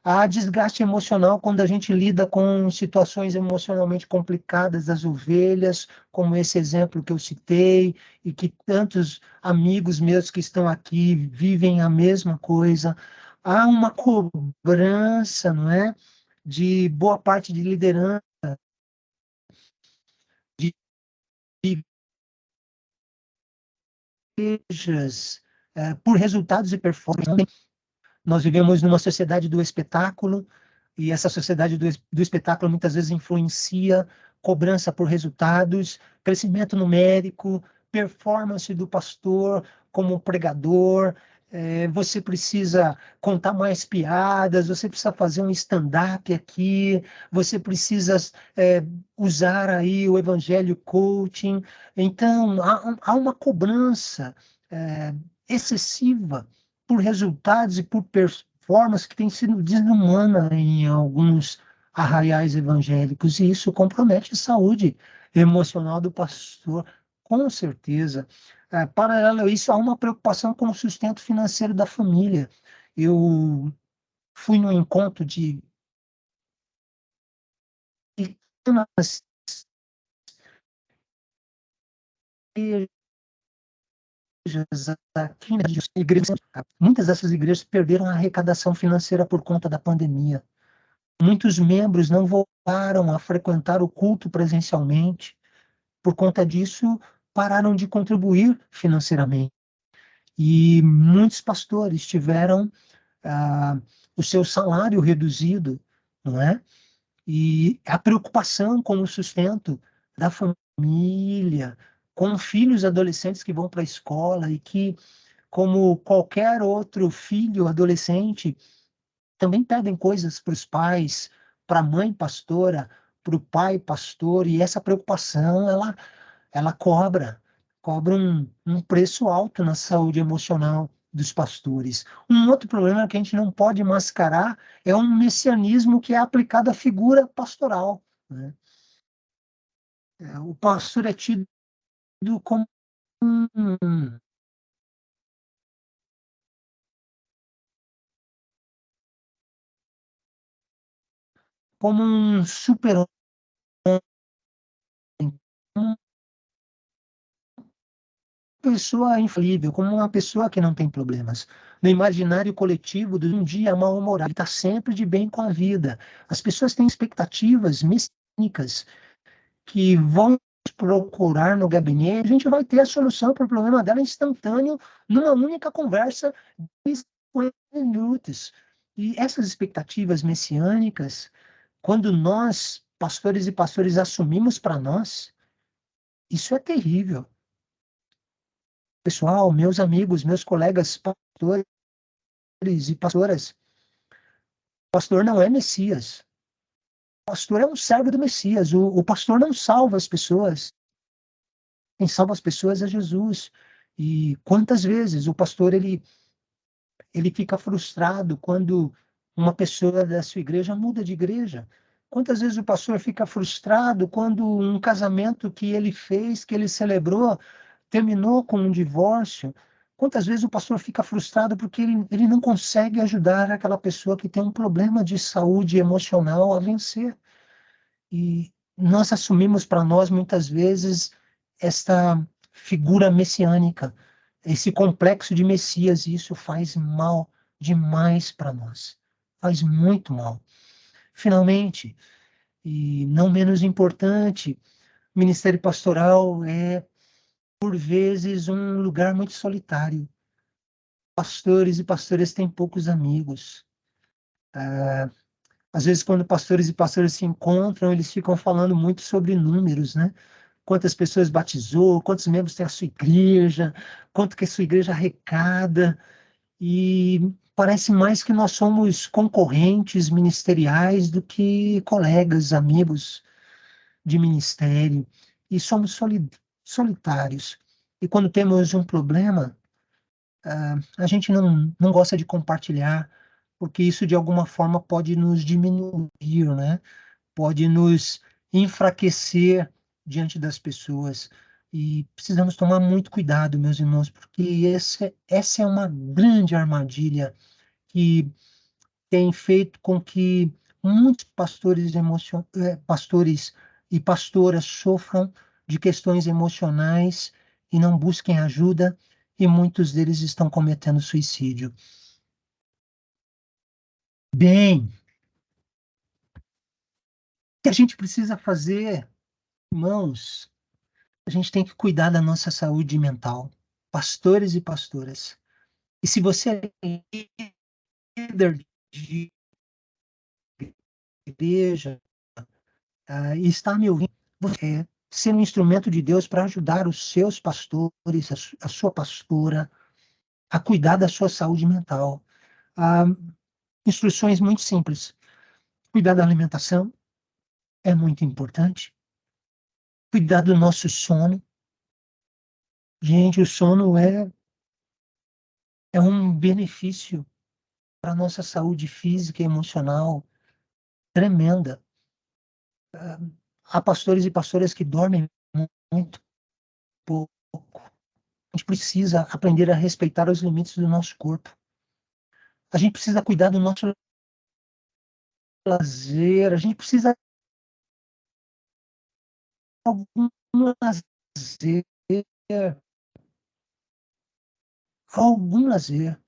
Há desgaste emocional quando a gente lida com situações emocionalmente complicadas das ovelhas, como esse exemplo que eu citei, e que tantos amigos meus que estão aqui vivem a mesma coisa. Há uma cobrança, não é? De boa parte de liderança, de igrejas, por resultados e performance. Nós vivemos numa sociedade do espetáculo, e essa sociedade do espetáculo muitas vezes influencia cobrança por resultados, crescimento numérico, performance do pastor como pregador. Você precisa contar mais piadas, você precisa fazer um stand-up aqui, você precisa usar aí o evangelho coaching. Então, há uma cobrança é, excessiva por resultados e por performance que tem sido desumana em alguns arraiais evangélicos, e isso compromete a saúde emocional do pastor, com certeza. Paralelo a isso, há uma preocupação com o sustento financeiro da família. Eu fui no encontro de pequenas igrejas aqui, né, de igrejas. Muitas dessas igrejas perderam a arrecadação financeira por conta da pandemia. Muitos membros não voltaram a frequentar o culto presencialmente. Por conta disso, pararam de contribuir financeiramente. E muitos pastores tiveram ah, o seu salário reduzido, não é? E a preocupação com o sustento da família, com filhos adolescentes que vão para a escola e que, como qualquer outro filho adolescente, também pedem coisas para os pais, para a mãe pastora, para o pai pastor, e essa preocupação, ela cobra um preço alto na saúde emocional dos pastores. Um outro problema que a gente não pode mascarar é um messianismo que é aplicado à figura pastoral, né? O pastor é tido como um, como um super-homem, uma pessoa infalível, como uma pessoa que não tem problemas. No imaginário coletivo, de um dia mal-humorado, está sempre de bem com a vida. As pessoas têm expectativas messiânicas que vão procurar no gabinete, a gente vai ter a solução para o problema dela instantâneo, numa única conversa de 50 minutos. E essas expectativas messiânicas, quando nós, pastores e pastores, assumimos para nós, isso é terrível. Pessoal, meus amigos, meus colegas pastores e pastoras, o pastor não é Messias. O pastor é um servo do Messias. O pastor não salva as pessoas. Quem salva as pessoas é Jesus. E quantas vezes o pastor ele fica frustrado quando uma pessoa da sua igreja muda de igreja? Quantas vezes o pastor fica frustrado quando um casamento que ele fez, que ele celebrou, terminou com um divórcio? Quantas vezes o pastor fica frustrado porque ele não consegue ajudar aquela pessoa que tem um problema de saúde emocional a vencer? E nós assumimos para nós, muitas vezes, esta figura messiânica, esse complexo de Messias, e isso faz mal demais para nós. Faz muito mal. Finalmente, e não menos importante, o ministério pastoral é, por vezes, um lugar muito solitário. Pastores e pastoras têm poucos amigos. Às vezes, quando pastores e pastoras se encontram, eles ficam falando muito sobre números, né? Quantas pessoas batizou, quantos membros tem a sua igreja, quanto que a sua igreja arrecada, e parece mais que nós somos concorrentes ministeriais do que colegas, amigos de ministério, e somos solitários. E quando temos um problema, a gente não gosta de compartilhar, porque isso de alguma forma pode nos diminuir, né? Pode nos enfraquecer diante das pessoas. E precisamos tomar muito cuidado, meus irmãos, porque essa é uma grande armadilha que tem feito com que muitos pastores e pastoras sofram de questões emocionais e não busquem ajuda, e muitos deles estão cometendo suicídio. Bem, o que a gente precisa fazer, irmãos? A gente tem que cuidar da nossa saúde mental, pastores e pastoras. E se você é líder de igreja, e está me ouvindo, você é ser um instrumento de Deus para ajudar os seus pastores, a sua pastora, a cuidar da sua saúde mental. Ah, instruções muito simples. Cuidar da alimentação é muito importante. Cuidar do nosso sono. Gente, o sono é um benefício para a nossa saúde física e emocional tremenda. Há pastores e pastoras que dormem muito pouco. A gente precisa aprender a respeitar os limites do nosso corpo. A gente precisa cuidar do nosso lazer. A gente precisa de algum lazer. Algum lazer.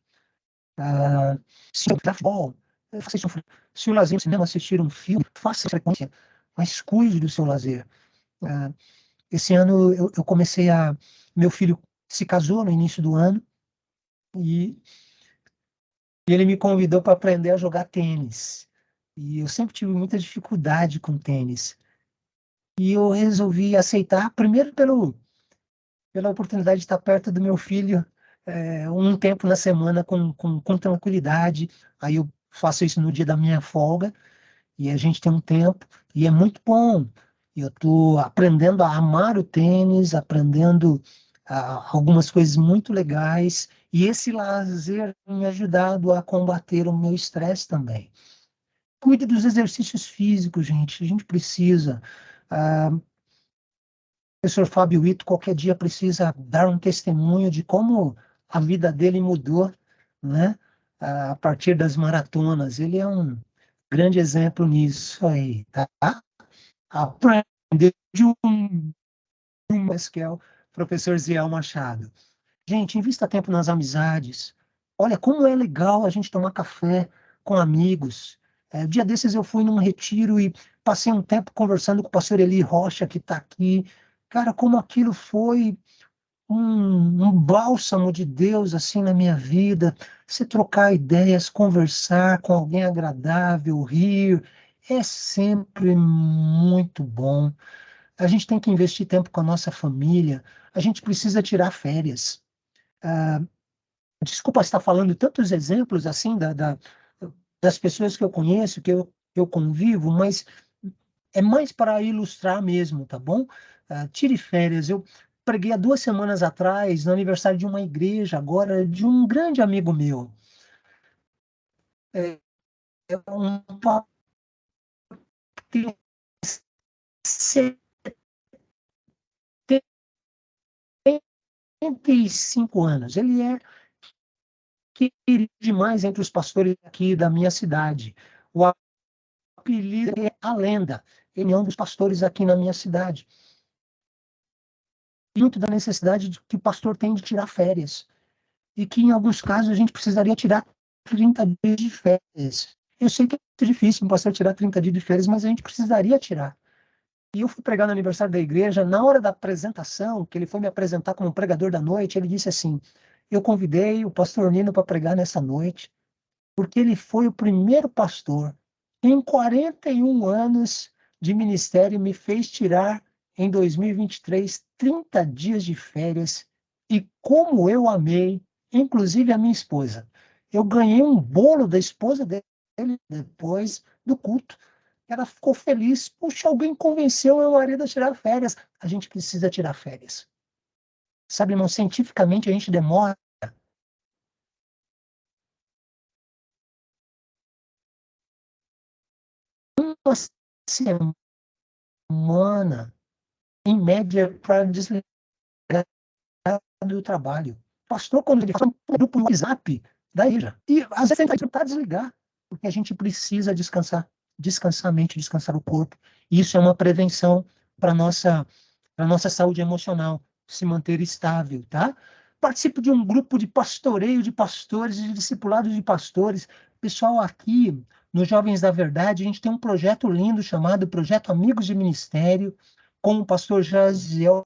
Se jogar futebol, faça isso. Se o lazer no cinema, assistir um filme, faça frequência, mas cuide do seu lazer. Esse ano eu comecei a. Meu filho se casou no início do ano e ele me convidou para aprender a jogar tênis. E eu sempre tive muita dificuldade com tênis. E eu resolvi aceitar, primeiro pela oportunidade de estar perto do meu filho um tempo na semana com tranquilidade. Aí eu faço isso no dia da minha folga e a gente tem um tempo e é muito bom. Eu estou aprendendo a amar o tênis, aprendendo algumas coisas muito legais, e esse lazer tem me ajudado a combater o meu estresse também. Cuide dos exercícios físicos, gente. A gente precisa. O professor Fábio Ito, qualquer dia, precisa dar um testemunho de como a vida dele mudou, né? A partir das maratonas. Ele é um grande exemplo nisso aí, tá? Aprender de que é o professor Ziel Machado. Gente, invista tempo nas amizades. Olha como é legal a gente tomar café com amigos. Dia desses eu fui num retiro e passei um tempo conversando com o pastor Eli Rocha, que está aqui. Cara, como aquilo foi um bálsamo de Deus assim na minha vida. Se trocar ideias, conversar com alguém agradável, rir, é sempre muito bom. A gente tem que investir tempo com a nossa família. A gente precisa tirar férias. Desculpa estar falando tantos exemplos assim das pessoas que eu conheço, que eu convivo, mas é mais para ilustrar mesmo, tá bom? Tire férias. Eu preguei há 2 semanas atrás, no aniversário de uma igreja, agora, de um grande amigo meu. É um papo que tem 75 anos. Ele é querido demais entre os pastores aqui da minha cidade. O apelido é a lenda. ele é um dos pastores aqui na minha cidade. Muito da necessidade que o pastor tem de tirar férias. E que, em alguns casos, a gente precisaria tirar 30 dias de férias. Eu sei que é muito difícil um pastor tirar 30 dias de férias, mas a gente precisaria tirar. E eu fui pregar no aniversário da igreja, na hora da apresentação, que ele foi me apresentar como pregador da noite, ele disse assim, eu convidei o pastor Nino para pregar nessa noite, porque ele foi o primeiro pastor que em 41 anos de ministério me fez tirar em 2023 30 dias de férias e como eu amei, inclusive a minha esposa. Eu ganhei um bolo da esposa dele depois do culto. Ela ficou feliz. Puxa, alguém convenceu meu marido a tirar férias. A gente precisa tirar férias. Sabe, irmão, cientificamente a gente demora uma semana, em média, para desligar do trabalho. Pastor, quando ele fala um grupo no WhatsApp da igreja, e às vezes ele vai tentar desligar, porque a gente precisa descansar, descansar a mente, descansar o corpo. Isso é uma prevenção para a nossa saúde emocional, se manter estável, tá? Participo de um grupo de pastoreio de pastores e de discipulado de pastores. Pessoal, aqui no Jovens da Verdade, a gente tem um projeto lindo chamado Projeto Amigos de Ministério, com o pastor Jaziel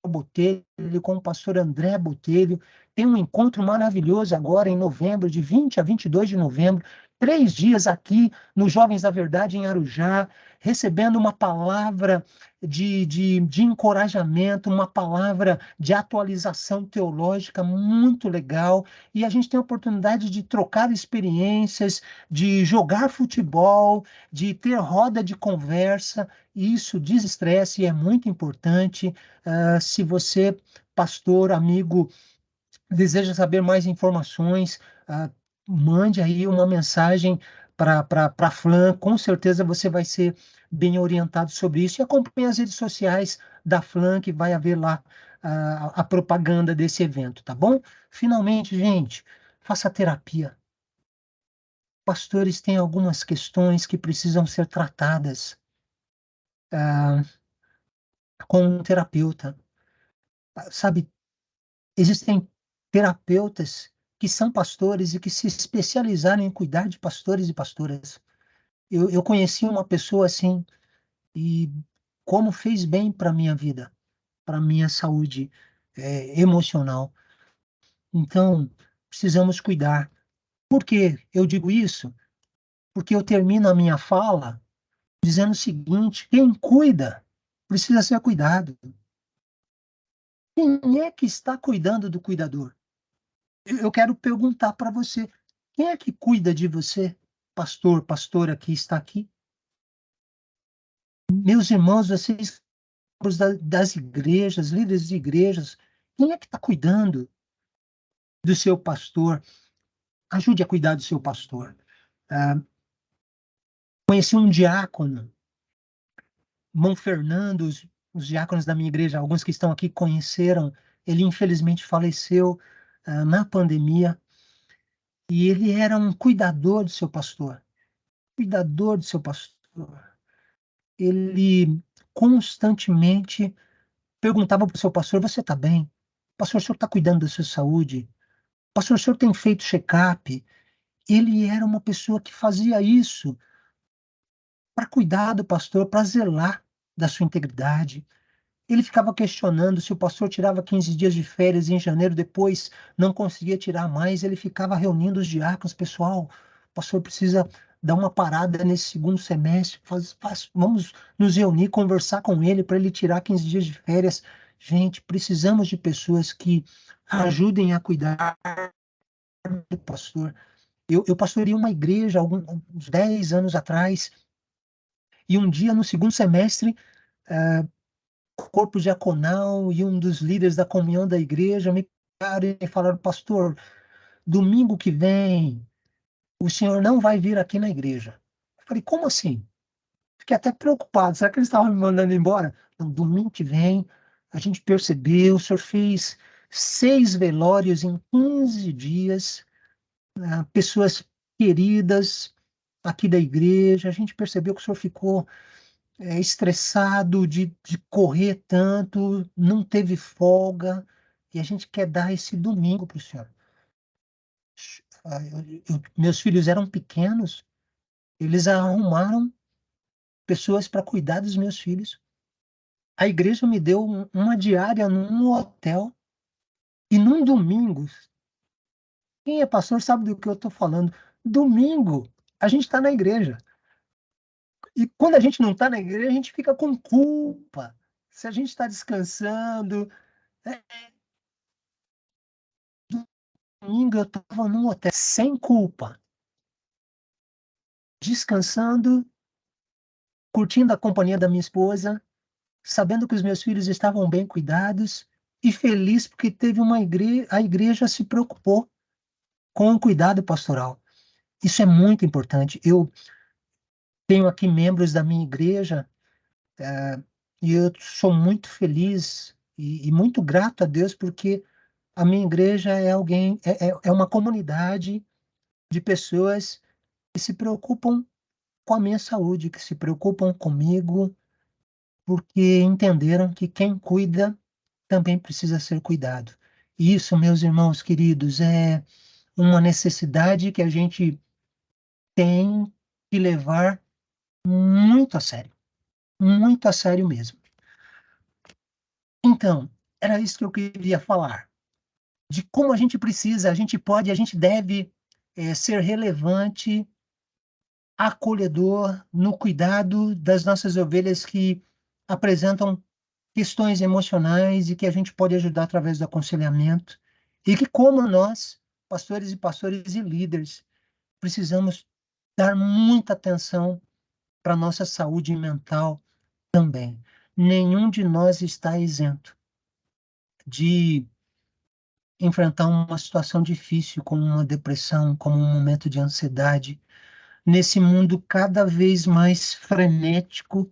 Botelho, com o pastor André Botelho. Tem um encontro maravilhoso agora em novembro, de 20 a 22 de novembro, 3 dias aqui no Jovens da Verdade em Arujá, recebendo uma palavra de encorajamento, uma palavra de atualização teológica muito legal. E a gente tem a oportunidade de trocar experiências, de jogar futebol, de ter roda de conversa. Isso desestresse e é muito importante. Se você, pastor, amigo, deseja saber mais informações, mande aí uma mensagem para a Flan, com certeza você vai ser bem orientado sobre isso. E acompanhe as redes sociais da Flan, que vai haver lá a propaganda desse evento, tá bom? Finalmente, gente, faça terapia. Pastores têm algumas questões que precisam ser tratadas com um terapeuta. Sabe, existem terapeutas que são pastores e que se especializaram em cuidar de pastores e pastoras. Eu conheci uma pessoa assim e como fez bem para a minha vida, para a minha saúde emocional. Então, precisamos cuidar. Por que eu digo isso? Porque eu termino a minha fala dizendo o seguinte: quem cuida precisa ser cuidado. Quem é que está cuidando do cuidador? Eu quero perguntar para você, quem é que cuida de você, pastor, pastora que está aqui? Meus irmãos, vocês das igrejas, líderes de igrejas, quem é que está cuidando do seu pastor? Ajude a cuidar do seu pastor. Conheci um diácono, irmão Fernando, os diáconos da minha igreja, alguns que estão aqui conheceram, ele infelizmente faleceu na pandemia, e ele era um cuidador do seu pastor, cuidador do seu pastor. Ele constantemente perguntava para o seu pastor: você está bem? Pastor, o senhor está cuidando da sua saúde? Pastor, o senhor tem feito check-up? Ele era uma pessoa que fazia isso para cuidar do pastor, para zelar da sua integridade. Ele ficava questionando se o pastor tirava 15 dias de férias em janeiro, depois não conseguia tirar mais. Ele ficava reunindo os diáconos: pessoal, o pastor precisa dar uma parada nesse segundo semestre, vamos nos reunir, conversar com ele para ele tirar 15 dias de férias. Gente, precisamos de pessoas que ajudem a cuidar do pastor. Eu pastorei uma igreja uns 10 anos atrás, e um dia, no segundo semestre, o corpo diaconal e um dos líderes da comunhão da igreja me pegaram e falaram: pastor, domingo que vem o senhor não vai vir aqui na igreja. Eu falei: como assim? Fiquei até preocupado, será que eles estavam me mandando embora? Não, domingo que vem a gente percebeu, o senhor fez 6 velórios em 15 dias, pessoas queridas aqui da igreja, a gente percebeu que o senhor ficou estressado de correr tanto, não teve folga, e a gente quer dar esse domingo para o Senhor. Meus filhos eram pequenos, eles arrumaram pessoas para cuidar dos meus filhos. A igreja me deu uma diária num hotel, e num domingo, quem é pastor sabe do que eu estou falando. Domingo, a gente está na igreja. E quando a gente não está na igreja, a gente fica com culpa. Se a gente está descansando. É, domingo eu estava num hotel sem culpa, descansando, curtindo a companhia da minha esposa, sabendo que os meus filhos estavam bem cuidados e feliz porque teve a igreja se preocupou com o cuidado pastoral. Isso é muito importante. Eu tenho aqui membros da minha igreja, e eu sou muito feliz e muito grato a Deus porque a minha igreja é uma comunidade de pessoas que se preocupam com a minha saúde, que se preocupam comigo, porque entenderam que quem cuida também precisa ser cuidado. E isso, meus irmãos queridos, é uma necessidade que a gente tem que levar muito a sério mesmo. Então, era isso que eu queria falar, de como a gente precisa, a gente pode, a gente deve ser relevante, acolhedor no cuidado das nossas ovelhas que apresentam questões emocionais e que a gente pode ajudar através do aconselhamento. E que, como nós, pastores e líderes, precisamos dar muita atenção para a nossa saúde mental também. Nenhum de nós está isento de enfrentar uma situação difícil, como uma depressão, como um momento de ansiedade, nesse mundo cada vez mais frenético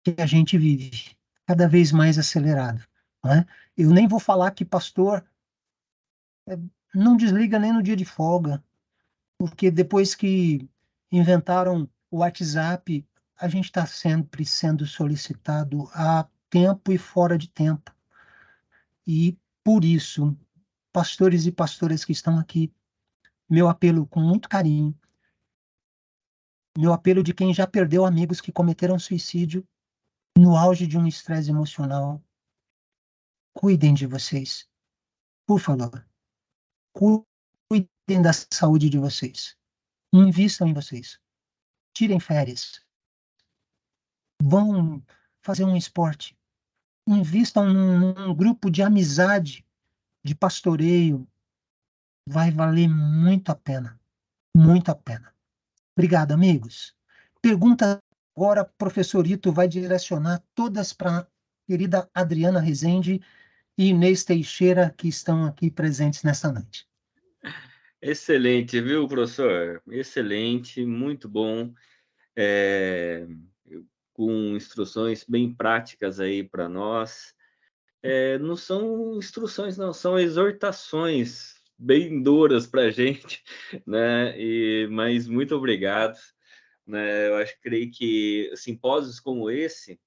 que a gente vive, cada vez mais acelerado, né? Eu nem vou falar que pastor não desliga nem no dia de folga, porque depois que inventaram o WhatsApp, a gente está sempre sendo solicitado a tempo e fora de tempo. E por isso, pastores e pastoras que estão aqui, meu apelo com muito carinho, meu apelo de quem já perdeu amigos que cometeram suicídio no auge de um estresse emocional, cuidem de vocês, por favor. Cuidem da saúde de vocês. Invistam em vocês. Tirem férias. Vão fazer um esporte. Invistam num grupo de amizade, de pastoreio. Vai valer muito a pena. Muito a pena. Obrigado, amigos. Pergunta agora, professor Ito vai direcionar todas para a querida Adriana Rezende e Inês Teixeira, que estão aqui presentes nesta noite. Excelente, viu, professor? Excelente, muito bom. É, com instruções bem práticas aí para nós. Não são instruções, não, são exortações bem duras para a gente, né? Mas muito obrigado. Né? Eu creio que simpósios como esse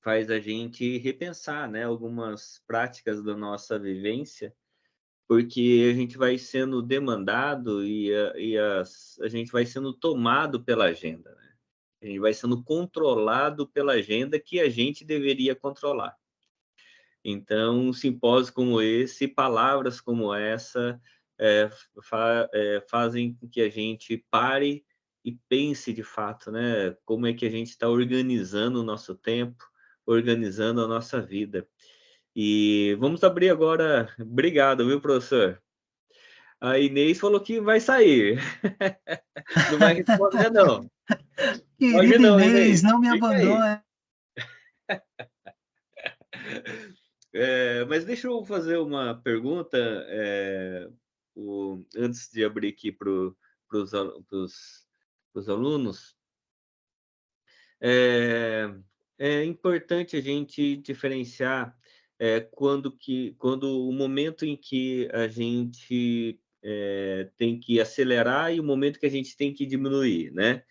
faz a gente repensar, né, algumas práticas da nossa vivência, porque a gente vai sendo demandado a gente vai sendo tomado pela agenda, né? A gente vai sendo controlado pela agenda que a gente deveria controlar. Então, um simpósio como esse, palavras como essa, fazem com que a gente pare e pense de fato, né? Como é que a gente está organizando o nosso tempo, organizando a nossa vida. E vamos abrir agora. Obrigado, viu, professor? A Inês falou que vai sair. Não vai responder, não. Pode Querida não, Inês, Inês. não me Fica aí. abandone. Mas deixa eu fazer uma pergunta, antes de abrir aqui para os alunos. É, é importante a gente diferenciar quando o momento em que a gente tem que acelerar e o momento que a gente tem que diminuir, né?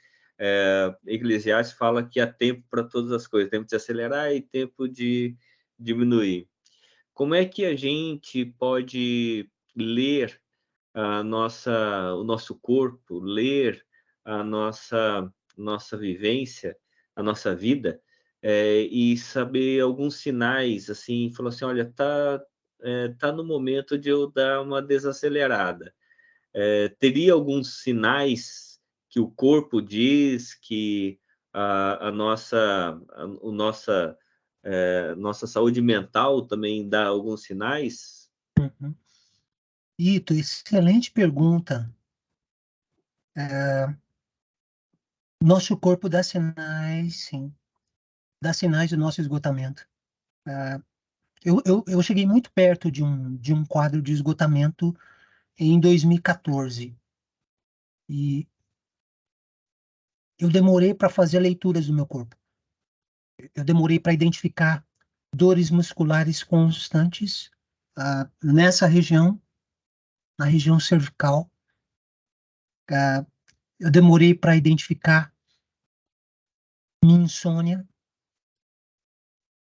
Eclesiastes fala que há tempo para todas as coisas, tempo de acelerar e tempo de diminuir. Como é que a gente pode ler o nosso corpo, ler a nossa vivência, a nossa vida, e saber alguns sinais, assim, falou assim, olha, tá no momento de eu dar uma desacelerada. Teria alguns sinais que o corpo diz que a nossa saúde mental também dá alguns sinais? Uhum. Ito, excelente pergunta. Nosso corpo dá sinais, sim, dá sinais do nosso esgotamento. Eu cheguei muito perto de um quadro de esgotamento em 2014 e eu demorei para fazer leituras do meu corpo. Eu demorei para identificar dores musculares constantes nessa região, na região cervical. Ah, eu demorei para identificar minha insônia.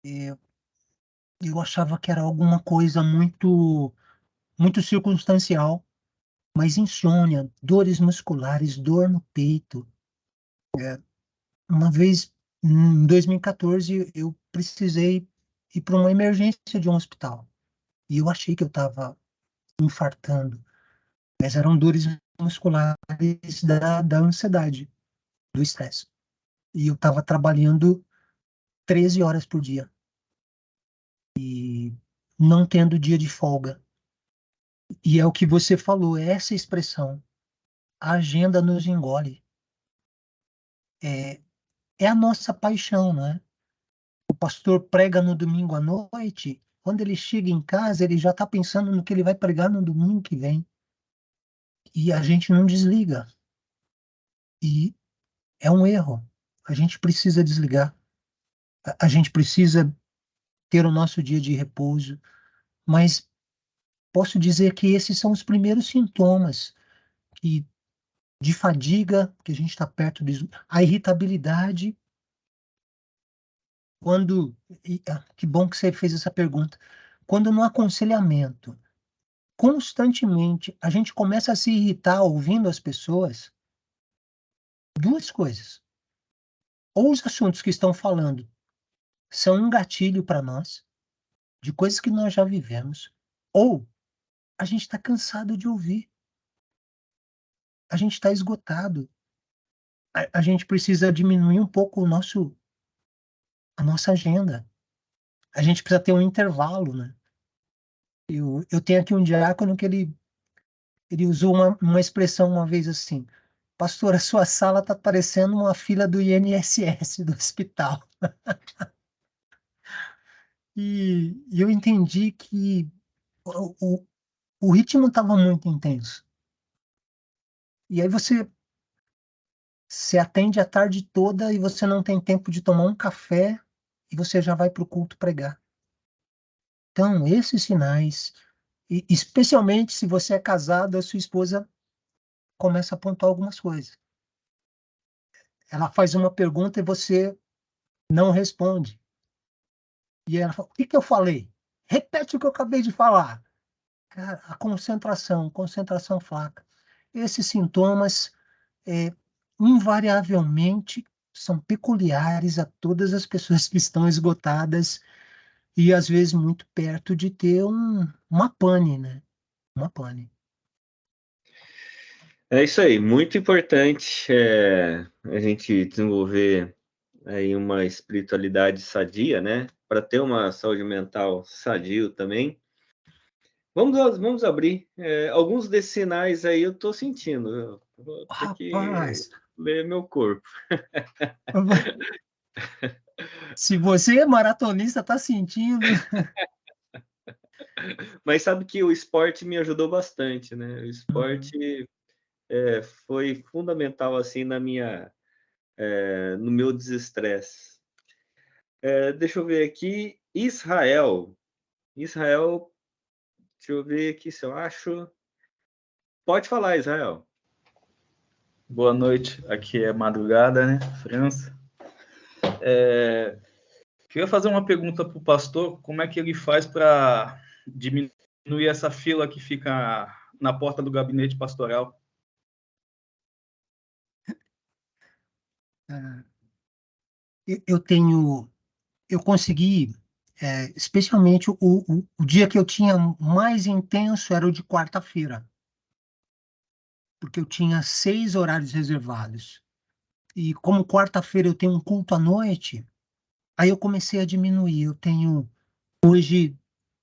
Eu achava que era alguma coisa muito, muito circunstancial, mas insônia, dores musculares, dor no peito. Uma vez, em 2014, eu precisei ir para uma emergência de um hospital. E eu achei que eu estava infartando, mas eram dores musculares da ansiedade, do estresse. E eu estava trabalhando 13 horas por dia, não tendo dia de folga. E é o que você falou, é essa expressão, a agenda nos engole. É, é a nossa paixão, né? O pastor prega no domingo à noite, quando ele chega em casa, ele já está pensando no que ele vai pregar no domingo que vem. E a gente não desliga. E é um erro. A gente precisa desligar. A gente precisa ter o nosso dia de repouso. Mas posso dizer que esses são os primeiros sintomas que, de fadiga, que a gente está perto disso. A irritabilidade, quando. Que bom que você fez essa pergunta. Quando no aconselhamento, constantemente, a gente começa a se irritar ouvindo as pessoas, duas coisas. Ou os assuntos que estão falando são um gatilho para nós, de coisas que nós já vivemos, ou a gente está cansado de ouvir, a gente está esgotado, a gente precisa diminuir um pouco a nossa agenda, a gente precisa ter um intervalo, né? Eu tenho aqui um diácono que ele usou uma expressão uma vez assim, pastor, a sua sala está parecendo uma fila do INSS do hospital. E eu entendi que o ritmo estava muito intenso. E aí você atende a tarde toda e você não tem tempo de tomar um café e você já vai para o culto pregar. Então, esses sinais, e especialmente se você é casado, a sua esposa começa a apontar algumas coisas. Ela faz uma pergunta e você não responde. E ela fala, o que eu falei? Repete o que eu acabei de falar. Cara, a concentração fraca. Esses sintomas, é, invariavelmente, são peculiares a todas as pessoas que estão esgotadas e, às vezes, muito perto de ter uma pane, né? Uma pane. É isso aí, muito importante a gente desenvolver aí uma espiritualidade sadia, né? Para ter uma saúde mental sadio também. Vamos abrir. Alguns desses sinais aí eu estou sentindo. Eu vou ter que Rapaz, ler meu corpo. se você é maratonista, tá sentindo. Mas sabe que o esporte me ajudou bastante, né? O Uhum. esporte foi fundamental assim no meu desestresse. Deixa eu ver aqui, Israel. Israel, deixa eu ver aqui se eu acho. Pode falar, Israel. Boa noite, aqui é madrugada, né, França. Queria fazer uma pergunta para o pastor, como é que ele faz para diminuir essa fila que fica na porta do gabinete pastoral? Ah, eu consegui, especialmente o dia que eu tinha mais intenso era o de quarta-feira, porque eu tinha 6 horários reservados. E como quarta-feira eu tenho um culto à noite, aí eu comecei a diminuir. Eu tenho, hoje,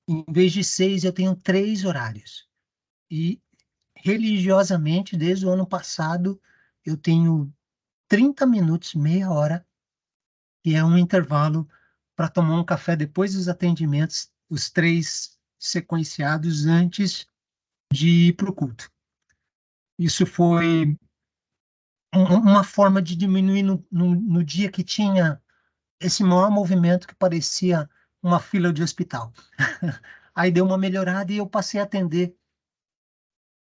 em vez de 6, eu tenho 3 horários. E religiosamente, desde o ano passado, eu tenho 30 minutos, meia hora, que é um intervalo para tomar um café depois dos atendimentos, os 3 sequenciados antes de ir para o culto. Isso foi uma forma de diminuir no dia que tinha esse maior movimento que parecia uma fila de hospital. Aí deu uma melhorada e eu passei a atender.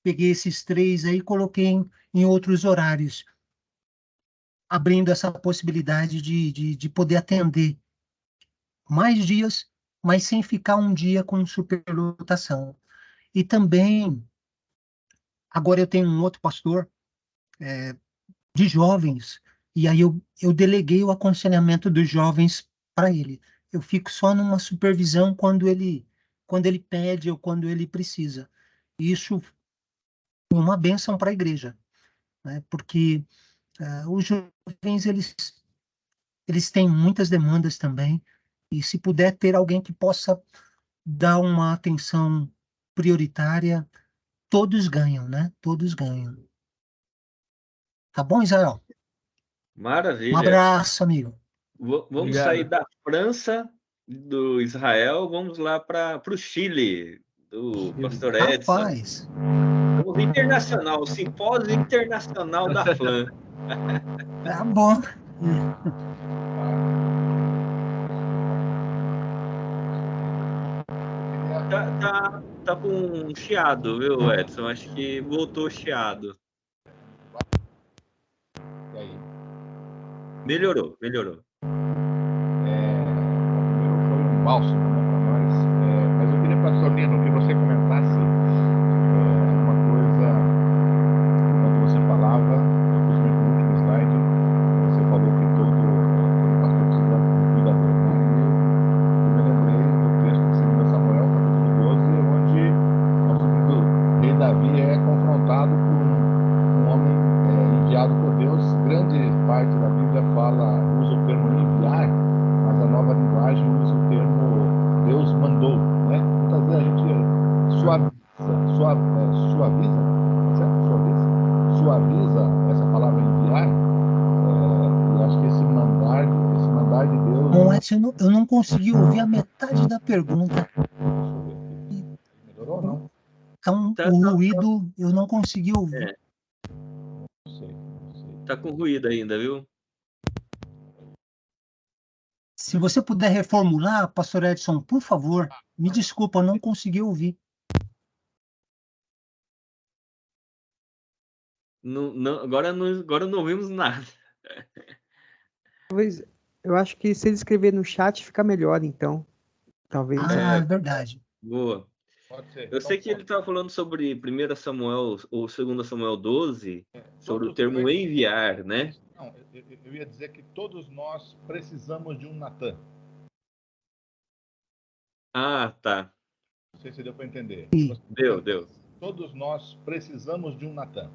Peguei esses 3 aí e coloquei em outros horários, abrindo essa possibilidade de poder atender mais dias, mas sem ficar um dia com superlotação. E também, agora eu tenho um outro pastor de jovens, e aí eu deleguei o aconselhamento dos jovens para ele. Eu fico só numa supervisão quando ele pede ou quando ele precisa. Isso é uma bênção para a igreja, né? Porque os jovens, eles têm muitas demandas também, e se puder ter alguém que possa dar uma atenção prioritária, todos ganham, né? Todos ganham. Tá bom, Israel? Um Maravilha. abraço, amigo. Vamos sair Obrigado. da França, do Israel, vamos lá para o Chile, do pastor Edson. Rapaz, Vamos internacional, o Simpósio Internacional da FLAM. tá bom. Tá com um chiado, viu, Edson? Acho que voltou chiado. E aí? Melhorou, melhorou. Primeiro foi um bálsamo, né, para nós. Mas eu queria, pastor Nino, que você comentasse uma coisa, enquanto você falava, eu fiz meu último slide, você falou que todo pastor precisa de um cuidador, né? E eu me lembrei do texto de 2 Samuel, capítulo 12, onde nosso querido rei Davi é confrontado por um homem enviado por Deus. Grande parte da Bíblia usa o termo enviar, mas a nova linguagem usa o termo Deus mandou, né? Muitas vezes a gente suaviza, certo? Suaviza essa palavra enviar, e acho que esse mandar de Deus. Bom, Edson, eu não consegui ouvir a metade da pergunta. Deixa eu ver aqui. Melhorou ou não? Então, Tá, o ruído eu não consegui ouvir. Não sei. tá com ruído ainda, viu? Se você puder reformular, pastor Edson, por favor, me desculpa, eu não consegui ouvir. Agora não ouvimos nada. Talvez, eu acho que se ele escrever no chat fica melhor, então. Talvez. Ah, é verdade. Boa. Pode ser. Eu sei que ele estava falando sobre 1 Samuel ou 2 Samuel 12, sobre o termo enviar, né? Não, eu ia dizer que todos nós precisamos de um Natan. Ah, tá. Não sei se deu para entender. Sim. Deu. Todos nós precisamos de um Natan.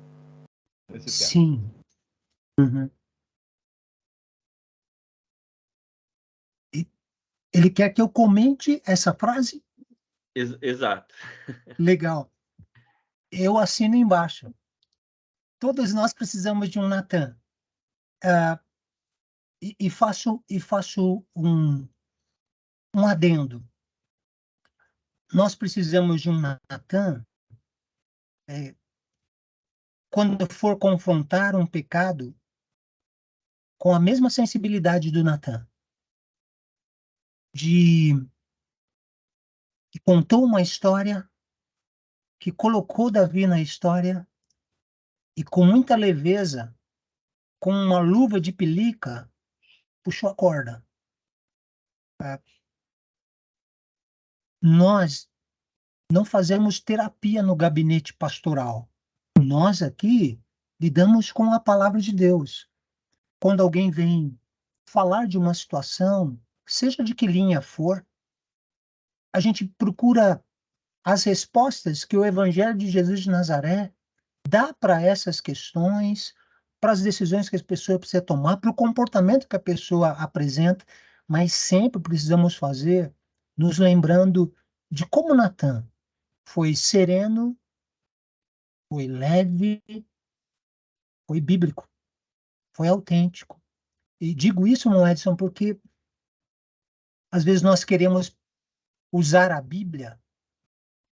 Nesse tempo. Sim. Uhum. Ele quer que eu comente essa frase? Exato. Legal. Eu assino embaixo. Todos nós precisamos de um Natan. E faço um adendo. Nós precisamos de um Natan quando for confrontar um pecado com a mesma sensibilidade do Natan. Que contou uma história, que colocou Davi na história e com muita leveza, com uma luva de pelica, puxou a corda. Nós não fazemos terapia no gabinete pastoral. Nós aqui lidamos com a palavra de Deus. Quando alguém vem falar de uma situação, seja de que linha for, a gente procura as respostas que o Evangelho de Jesus de Nazaré dá para essas questões, para as decisões que a pessoa precisa tomar, para o comportamento que a pessoa apresenta, mas sempre precisamos fazer nos lembrando de como Natan foi sereno, foi leve, foi bíblico, foi autêntico. E digo isso, não, Edson, porque às vezes nós queremos usar a Bíblia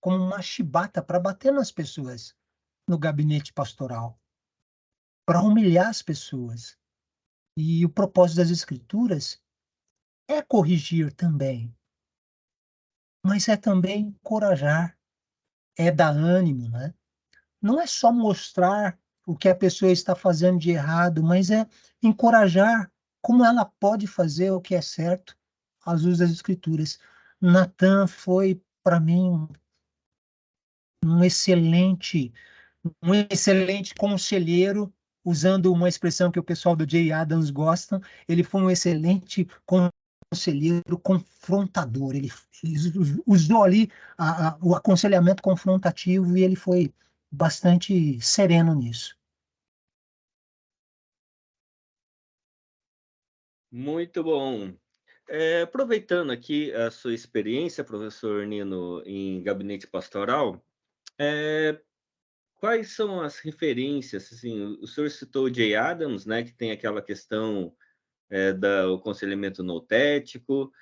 como uma chibata para bater nas pessoas no gabinete pastoral, para humilhar as pessoas. E o propósito das Escrituras é corrigir também, mas é também encorajar, é dar ânimo, né? Não é só mostrar o que a pessoa está fazendo de errado, mas é encorajar como ela pode fazer o que é certo à luz das Escrituras. Natan foi, para mim, um excelente conselheiro, usando uma expressão que o pessoal do Jay Adams gosta. Ele foi um excelente conselheiro confrontador. Ele usou ali o aconselhamento confrontativo e ele foi bastante sereno nisso. Muito bom. Aproveitando aqui a sua experiência, professor Nino, em gabinete pastoral, quais são as referências? Assim, o senhor citou o Jay Adams, né, que tem aquela questão do aconselhamento notético,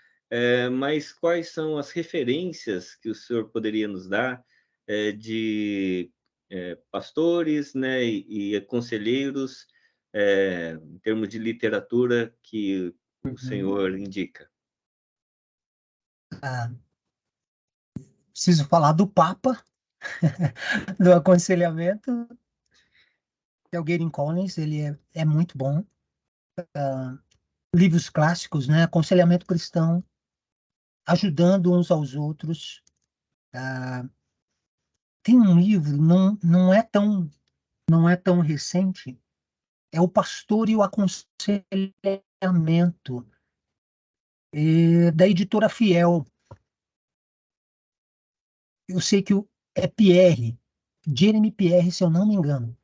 mas quais são as referências que o senhor poderia nos dar de pastores, né, e conselheiros em termos de literatura que o senhor indica? Preciso falar do Papa, do aconselhamento, que é o Gary Collins. Ele é muito bom. Livros clássicos, né? Aconselhamento cristão, ajudando uns aos outros. Tem um livro, não é tão recente, é O Pastor e o Aconselhamento, da editora Fiel. Eu sei que é Pierre, Jeremy Pierre, se eu não me engano.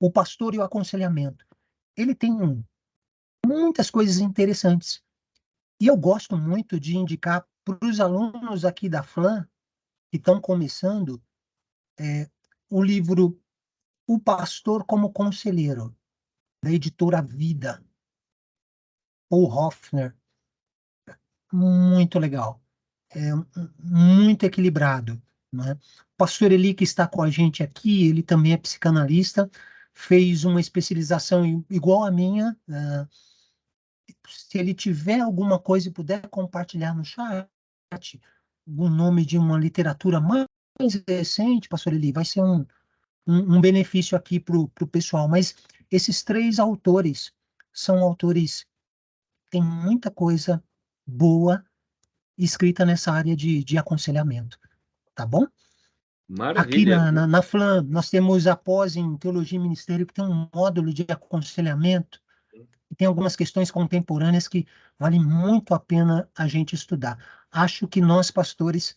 O Pastor e o Aconselhamento. Ele tem muitas coisas interessantes. E eu gosto muito de indicar para os alunos aqui da FLAM, que estão começando, o livro O Pastor como Conselheiro, da editora Vida, Paul Hoffner. Muito legal. Muito equilibrado, né? O pastor Eli, que está com a gente aqui, ele também é psicanalista, fez uma especialização igual a minha. Se ele tiver alguma coisa e puder compartilhar no chat, o nome de uma literatura mais recente, pastor Eli, vai ser um benefício aqui para o pessoal. Mas esses 3 autores são autores que têm muita coisa boa escrita nessa área de aconselhamento, tá bom? Aqui Maravilha. na FLAM, nós temos a pós em Teologia e Ministério, que tem um módulo de aconselhamento, e tem algumas questões contemporâneas que vale muito a pena a gente estudar. Acho que nós, pastores,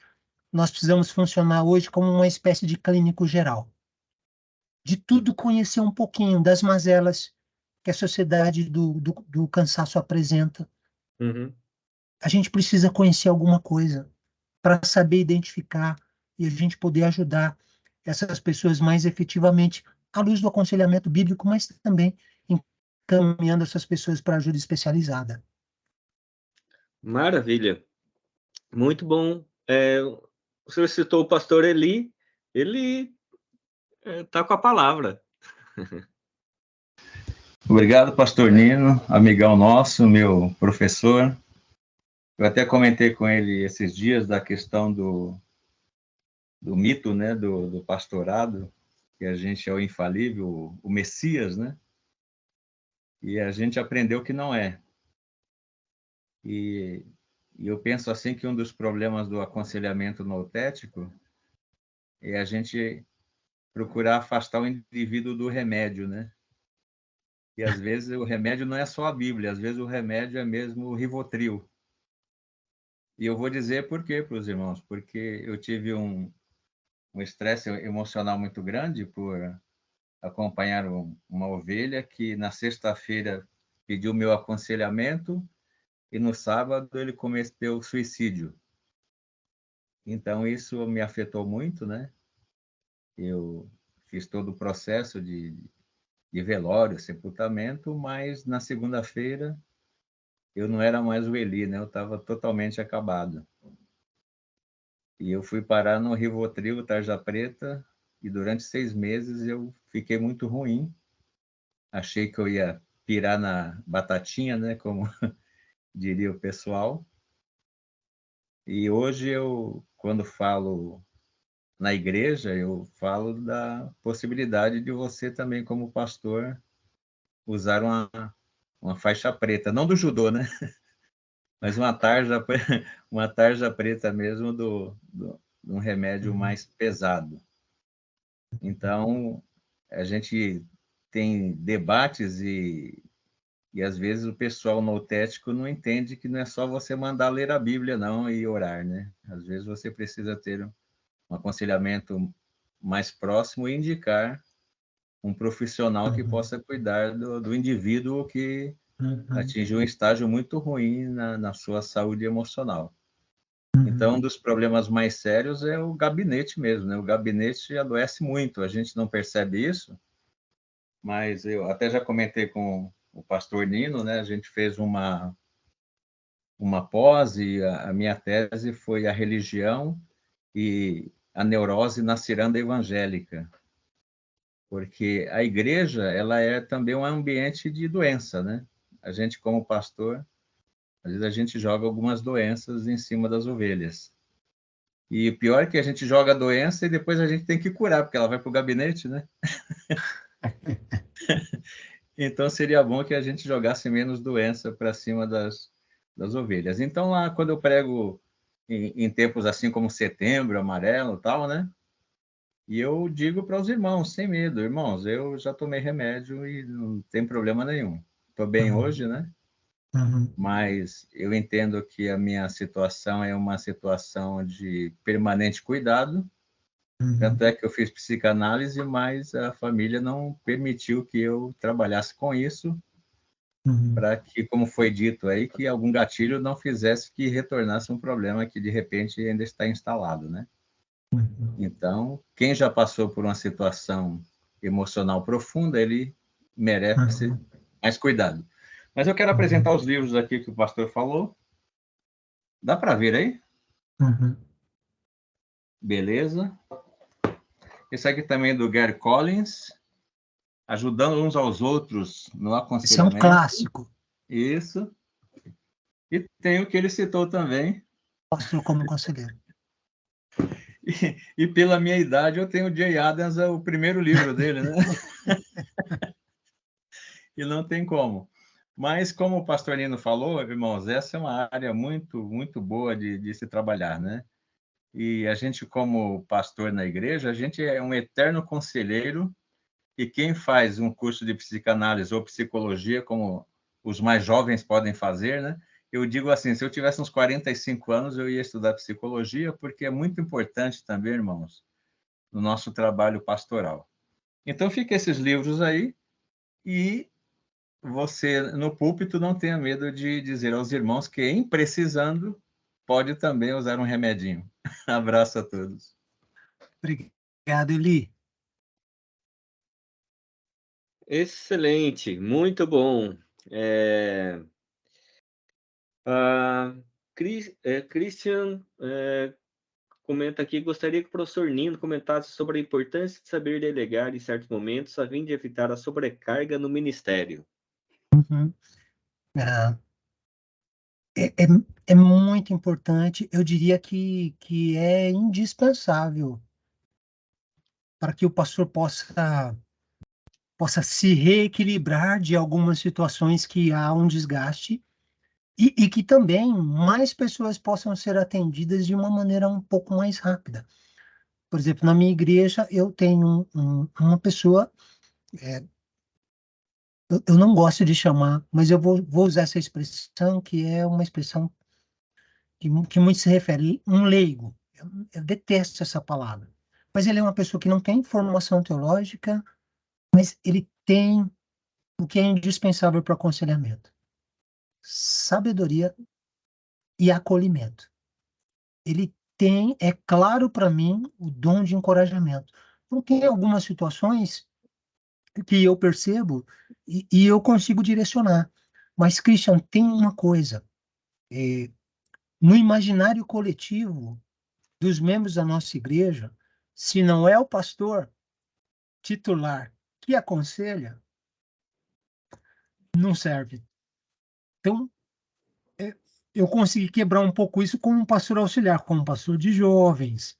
nós precisamos funcionar hoje como uma espécie de clínico geral. De tudo conhecer um pouquinho, das mazelas que a sociedade do cansaço apresenta. Uhum. A gente precisa conhecer alguma coisa para saber identificar e a gente poder ajudar essas pessoas mais efetivamente à luz do aconselhamento bíblico, mas também encaminhando essas pessoas para ajuda especializada. Maravilha. Muito bom. O senhor citou o pastor Eli, ele está com a palavra. Obrigado, pastor Nino, amigão nosso, meu professor. Eu até comentei com ele esses dias da questão do mito, né, do pastorado. que a gente é o infalível, o Messias, né? E a gente aprendeu que não é. E eu penso assim que um dos problemas do aconselhamento nootético é a gente procurar afastar o indivíduo do remédio, né? E às vezes o remédio não é só a Bíblia, às vezes o remédio é mesmo o Rivotril. E eu vou dizer por quê para os irmãos, porque eu tive um estresse emocional muito grande por acompanhar uma ovelha que na sexta-feira pediu meu aconselhamento e no sábado ele cometeu suicídio. Então isso me afetou muito, né? Eu fiz todo o processo de velório, sepultamento, mas na segunda-feira eu não era mais o Eli, né? Eu estava totalmente acabado. E eu fui parar no Rivotril, tarja preta, e durante 6 meses eu fiquei muito ruim. Achei que eu ia pirar na batatinha, né? Como diria o pessoal. E hoje eu, quando falo na igreja, eu falo da possibilidade de você também, como pastor, usar uma faixa preta, não do judô, né? Mas uma tarja preta mesmo de um remédio mais pesado. Então, a gente tem debates e às vezes o pessoal nootético não entende que não é só você mandar ler a Bíblia, não, e orar, né? Às vezes você precisa ter um aconselhamento mais próximo e indicar um profissional que possa cuidar do indivíduo que atingiu um estágio muito ruim na sua saúde emocional. Então, um dos problemas mais sérios é o gabinete mesmo, né? O gabinete adoece muito, a gente não percebe isso, mas eu até já comentei com o pastor Nino, né? A gente fez uma pós e a minha tese foi a religião e a neurose na ciranda evangélica, porque a igreja ela é também um ambiente de doença, né? A gente como pastor, às vezes a gente joga algumas doenças em cima das ovelhas. E o pior é que a gente joga a doença e depois a gente tem que curar, porque ela vai para o gabinete, né? Então seria bom que a gente jogasse menos doença para cima das ovelhas. Então lá quando eu prego em tempos assim como setembro, amarelo, tal, né? E eu digo para os irmãos, sem medo, irmãos, eu já tomei remédio e não tem problema nenhum. Estou bem hoje, né? Mas eu entendo que a minha situação é uma situação de permanente cuidado. Tanto é que eu fiz psicanálise, mas a família não permitiu que eu trabalhasse com isso, para que, como foi dito aí, que algum gatilho não fizesse que retornasse um problema que de repente ainda está instalado, né? Então, quem já passou por uma situação emocional profunda, ele merece mais cuidado. Mas eu quero apresentar os livros aqui que o pastor falou. Dá para ver aí? Beleza. Esse aqui também é do Gary Collins, ajudando uns aos outros no aconselhamento. Esse é um clássico. Isso. E tem o que ele citou também. Pastor como conselheiro. E pela minha idade, eu tenho o Jay Adams, é o primeiro livro dele, né? E não tem como. Mas, como o pastor Nino falou, irmãos, essa é uma área muito, muito boa de se trabalhar, né? E a gente, como pastor na igreja, a gente é um eterno conselheiro, e quem faz um curso de psicanálise ou psicologia, como os mais jovens podem fazer, né? Eu digo assim, se eu tivesse uns 45 anos, eu ia estudar psicologia, porque é muito importante também, irmãos, no nosso trabalho pastoral. Então, fica esses livros aí, e você, no púlpito, não tenha medo de dizer aos irmãos que, em precisando, pode também usar um remedinho. Abraço a todos. Obrigado, Eli. Excelente, muito bom. Christian comenta aqui, gostaria que o professor Nino comentasse sobre a importância de saber delegar em certos momentos, a fim de evitar a sobrecarga no ministério. É muito importante, eu diria que é indispensável para que o pastor possa se reequilibrar de algumas situações que há um desgaste e que também mais pessoas possam ser atendidas de uma maneira um pouco mais rápida. Por exemplo, na minha igreja, eu tenho uma pessoa, eu não gosto de chamar, mas eu vou usar essa expressão, que é uma expressão que muito se refere, um leigo. Eu detesto essa palavra. Mas ele é uma pessoa que não tem formação teológica, mas ele tem o que é indispensável para o aconselhamento: sabedoria e acolhimento. Ele tem, é claro para mim, o dom de encorajamento. Então, tem algumas situações que eu percebo e eu consigo direcionar. Mas, Christian, tem uma coisa. No imaginário coletivo dos membros da nossa igreja, se não é o pastor titular que aconselha, não serve. Então, eu consegui quebrar um pouco isso como um pastor auxiliar, como um pastor de jovens.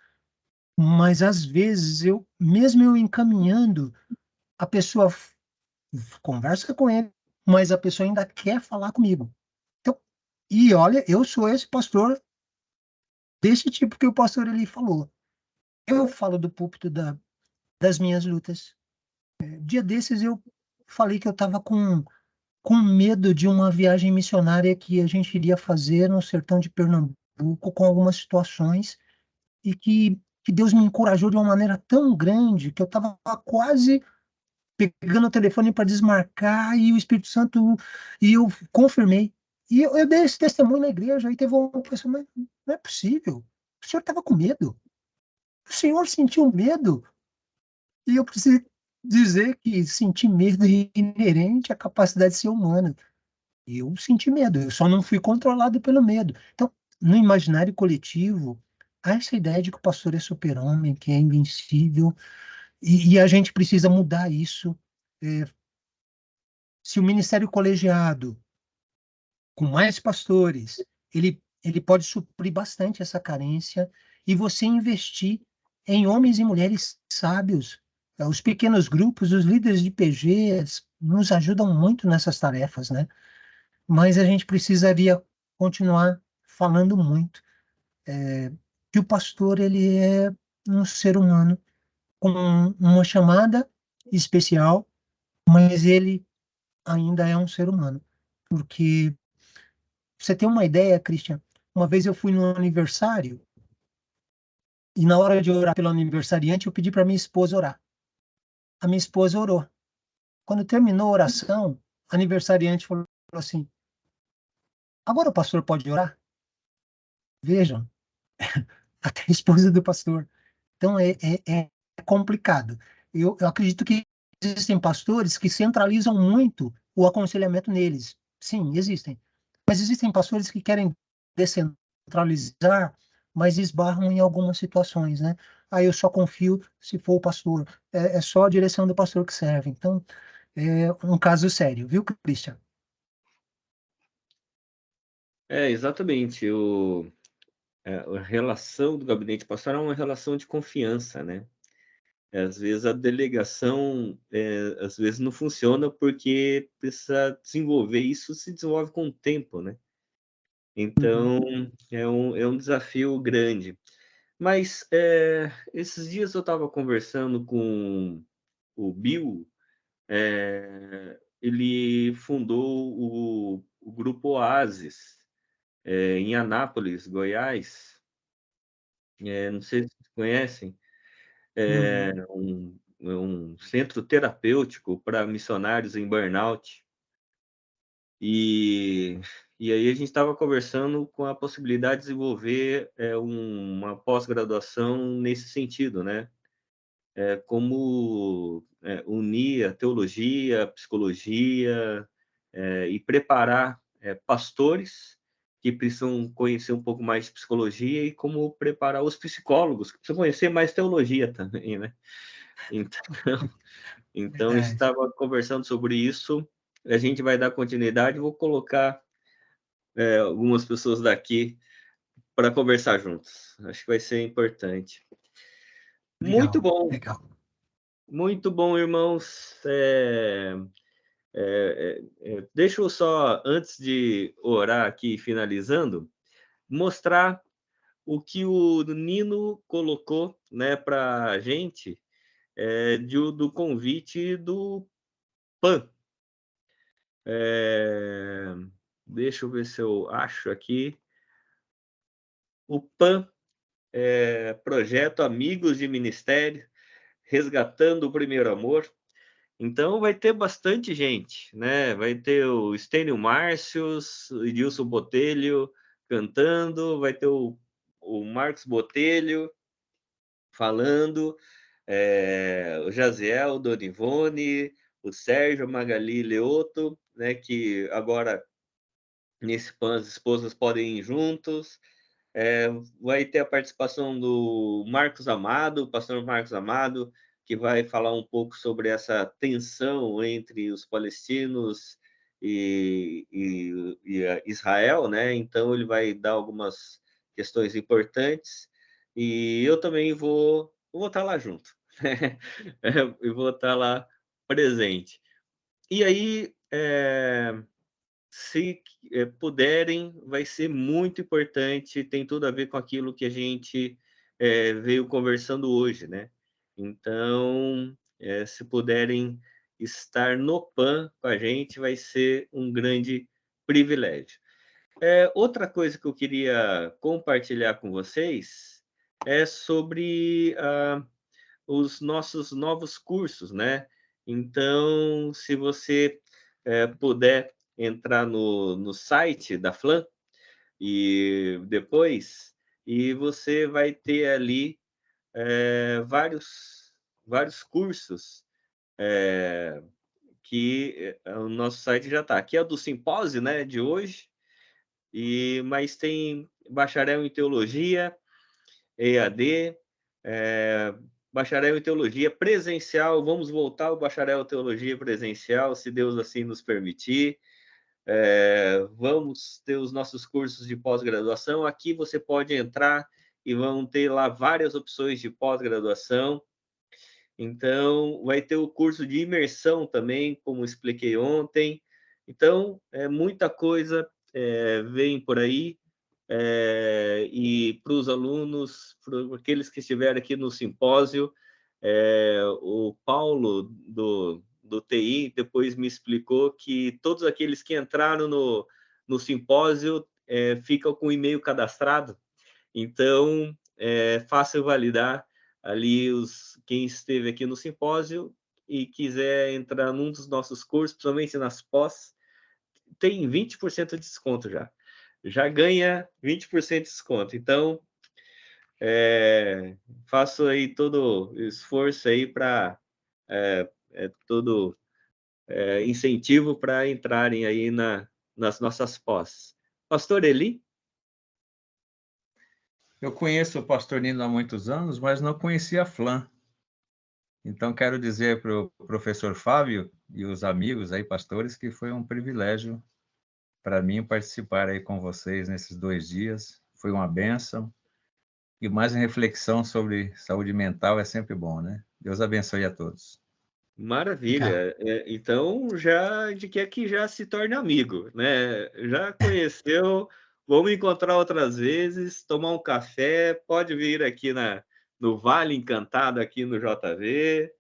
Mas, às vezes, mesmo eu encaminhando, a pessoa conversa com ele, mas a pessoa ainda quer falar comigo. Então, e olha, eu sou esse pastor desse tipo que o pastor ele falou. Eu falo do púlpito das minhas lutas. Dia desses eu falei que eu estava com medo de uma viagem missionária que a gente iria fazer no sertão de Pernambuco, com algumas situações, e que Deus me encorajou de uma maneira tão grande que eu estava quase pegando o telefone para desmarcar, e o Espírito Santo, e eu confirmei. E eu dei esse testemunho na igreja, aí teve uma pessoa: mas não é possível, o senhor estava com medo, o senhor sentiu medo. E eu preciso dizer que sentir medo é inerente à capacidade de ser humana. Eu senti medo, eu só não fui controlado pelo medo. Então, no imaginário coletivo, há essa ideia de que o pastor é super-homem, que é invencível, e a gente precisa mudar isso. É, se o ministério colegiado, com mais pastores, ele pode suprir bastante essa carência, e você investir em homens e mulheres sábios. Os pequenos grupos, os líderes de PGs nos ajudam muito nessas tarefas, né? Mas a gente precisaria continuar falando muito que o pastor ele é um ser humano com uma chamada especial, mas ele ainda é um ser humano. Porque, pra você tem uma ideia, Christian, uma vez eu fui num aniversário e na hora de orar pelo aniversariante eu pedi para minha esposa orar. A minha esposa orou. Quando terminou a oração, a aniversariante falou assim: agora o pastor pode orar? Vejam, até a esposa do pastor. Então, é complicado. Eu acredito que existem pastores que centralizam muito o aconselhamento neles. Sim, existem. Mas existem pastores que querem descentralizar, mas esbarram em algumas situações, né? Aí eu só confio se for o pastor. É só a direção do pastor que serve. Então, é um caso sério, viu, Christian? Exatamente. A relação do gabinete pastoral é uma relação de confiança, né? Às vezes a delegação, às vezes não funciona porque precisa desenvolver isso, se desenvolve com o tempo, né? Então, é um desafio grande. Mas esses dias eu estava conversando com o Bill, ele fundou o grupo Oasis, em Anápolis, Goiás. Não sei se vocês conhecem. É um centro terapêutico para missionários em burnout. E aí a gente estava conversando com a possibilidade de desenvolver uma pós-graduação nesse sentido, né? Como unir a teologia, a psicologia, e preparar pastores que precisam conhecer um pouco mais de psicologia, e como preparar os psicólogos que precisam conhecer mais teologia também, né? Então a gente Verdade. estava conversando sobre isso. A gente vai dar continuidade. Vou colocar algumas pessoas daqui para conversar juntos. Acho que vai ser importante. Muito Legal, bom. legal. Muito bom, irmãos. Deixa eu só, antes de orar aqui, finalizando, mostrar o que o Nino colocou, né, para a gente, do convite do PAN. Deixa eu ver se eu acho aqui. O PAN, Projeto Amigos de Ministério, Resgatando o Primeiro Amor. Então vai ter bastante gente, né? Vai ter o Estênio Márcios, o Edilson Botelho cantando, vai ter o Marcos Botelho falando, o Jaziel, o Donivone, o Sérgio, Magali Leoto, né? Que agora nesse PAN as esposas podem ir juntos. Vai ter a participação do Marcos Amado, o pastor Marcos Amado, que vai falar um pouco sobre essa tensão entre os palestinos e Israel, né? Então ele vai dar algumas questões importantes e eu também vou estar lá junto, eu vou estar lá presente. E aí, se puderem, vai ser muito importante, tem tudo a ver com aquilo que a gente veio conversando hoje, né? Então, se puderem estar no PAN com a gente, vai ser um grande privilégio. Outra coisa que eu queria compartilhar com vocês é sobre os nossos novos cursos, né? Então, se você puder entrar no site da FLAM e depois, e você vai ter ali vários cursos que o nosso site já está. Aqui é do simpósio, né, de hoje, mas tem bacharel em teologia, EAD, bacharel em teologia presencial. Vamos voltar ao bacharel em teologia presencial, se Deus assim nos permitir. Vamos ter os nossos cursos de pós-graduação. Aqui você pode entrar e vão ter lá várias opções de pós-graduação. Então, vai ter o curso de imersão também, como expliquei ontem. Então, muita coisa vem por aí. E para os alunos, para aqueles que estiveram aqui no simpósio, o Paulo do TI depois me explicou que todos aqueles que entraram no simpósio ficam com o e-mail cadastrado, então é fácil validar ali quem esteve aqui no simpósio e quiser entrar num dos nossos cursos, principalmente nas pós, tem 20% de desconto já ganha 20% de desconto. Então, faço aí todo o esforço aí para todo incentivo para entrarem aí nas nossas pós. Pastor Eli? Eu conheço o pastor Nino há muitos anos, mas não conhecia a FLAM. Então, quero dizer para o professor Fábio e os amigos aí, pastores, que foi um privilégio para mim participar aí com vocês nesses 2 dias. Foi uma bênção. E mais em reflexão sobre saúde mental é sempre bom, né? Deus abençoe a todos. Maravilha. Então, a gente quer que já se torne amigo, né? Já conheceu, vamos encontrar outras vezes, tomar um café, pode vir aqui no Vale Encantado, aqui no JV,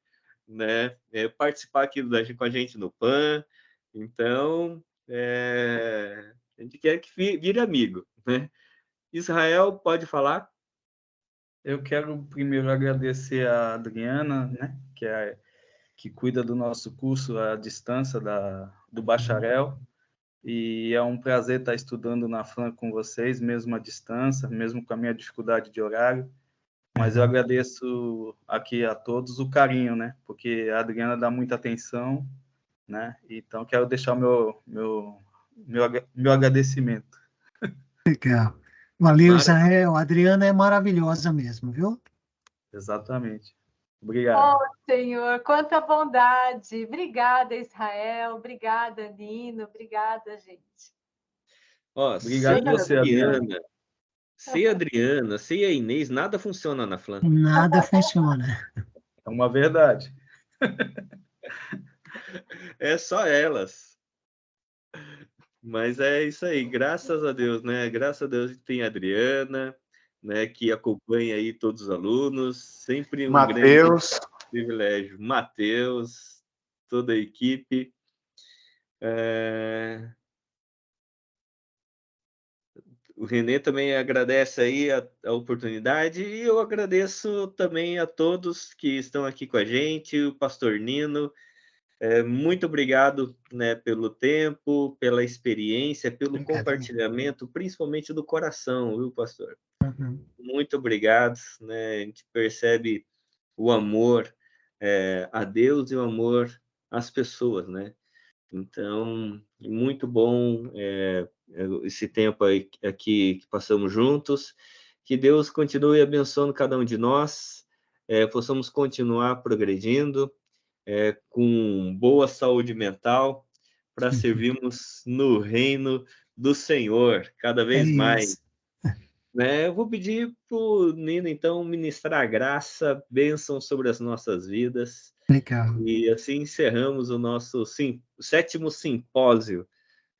né? Participar aqui com a gente no PAN. Então, a gente quer que vire amigo, né? Israel, pode falar? Eu quero primeiro agradecer a Adriana, né, que cuida do nosso curso à distância do bacharel, e é um prazer estar estudando na FLAM com vocês, mesmo à distância, mesmo com a minha dificuldade de horário, mas eu agradeço aqui a todos o carinho, né, porque a Adriana dá muita atenção, né, então quero deixar o meu agradecimento. Legal. Valeu, Israel. A Adriana é maravilhosa mesmo, viu? Exatamente. Obrigado. Oh, Senhor, quanta bondade. Obrigada, Israel. Obrigada, Nino. Obrigada, gente. Obrigado você, Adriana. Sem a Adriana, sem a Inês, nada funciona na FLAM. Nada funciona. É uma verdade. É só elas. Mas é isso aí, graças a Deus, né? Graças a Deus tem a Adriana, né, que acompanha aí todos os alunos, sempre um grande Mateus, privilégio. Matheus, toda a equipe. O Renê também agradece aí a oportunidade e eu agradeço também a todos que estão aqui com a gente, o pastor Nino. Muito obrigado, né, pelo tempo, pela experiência, pelo Obrigado, compartilhamento, principalmente do coração, viu, pastor? Uhum. Muito obrigado, né? A gente percebe o amor a Deus e o amor às pessoas, né? Então, muito bom esse tempo aí, aqui que passamos juntos. Que Deus continue abençoando cada um de nós, possamos continuar progredindo, com boa saúde mental, para servirmos no reino do Senhor cada É vez mais. isso. Né? Eu vou pedir para o Nino, então, ministrar a graça, bênção sobre as nossas vidas. Legal, E assim encerramos o nosso 7º simpósio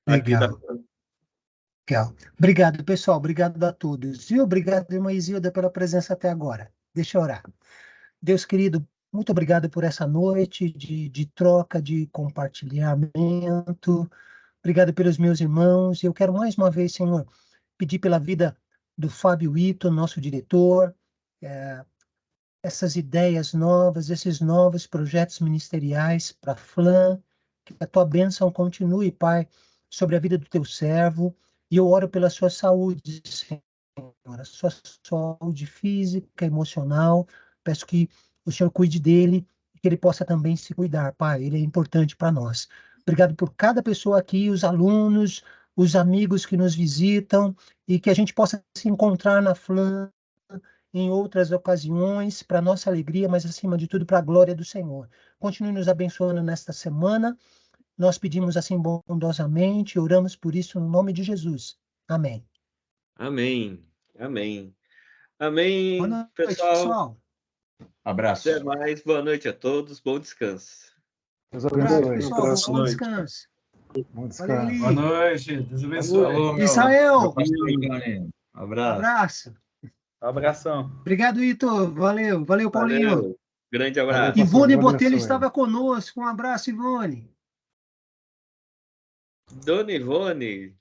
aqui da... legal. Legal. Obrigado, pessoal. Obrigado a todos. E obrigado, irmã Isilda, pela presença até agora. Deixa eu orar. Deus querido, muito obrigado por essa noite de troca, de compartilhamento. Obrigado pelos meus irmãos. E eu quero mais uma vez, Senhor, pedir pela vida do Fábio Ito, nosso diretor, essas ideias novas, esses novos projetos ministeriais para a FLAM, que a tua bênção continue, Pai, sobre a vida do teu servo. E eu oro pela sua saúde, Senhor, a sua saúde física, emocional. Peço que o Senhor cuide dele e que ele possa também se cuidar, Pai. Ele é importante para nós. Obrigado por cada pessoa aqui, os alunos, os amigos que nos visitam, e que a gente possa se encontrar na FLAM em outras ocasiões, para nossa alegria, mas acima de tudo para a glória do Senhor. Continue nos abençoando nesta semana. Nós pedimos assim bondosamente, oramos por isso no nome de Jesus. Amém. Amém, amém. Boa Amém, noite, pessoal. pessoal. Abraço. Até mais, boa noite a todos, bom descanso. Deus Abraço, abençoe. pessoal. Abraço. Bom descanso. Bom Valeu, descanso. Boa Li. noite, Deus abençoe. Falou, meu Israel, pastor Johnny. Abraço. abraço. Abração. Obrigado, Ito. Valeu. Valeu, Paulinho. Valeu, grande Valeu, abraço. pastor. Ivone Deus Botelho abençoe. estava conosco. Um abraço, Ivone. Dona Ivone,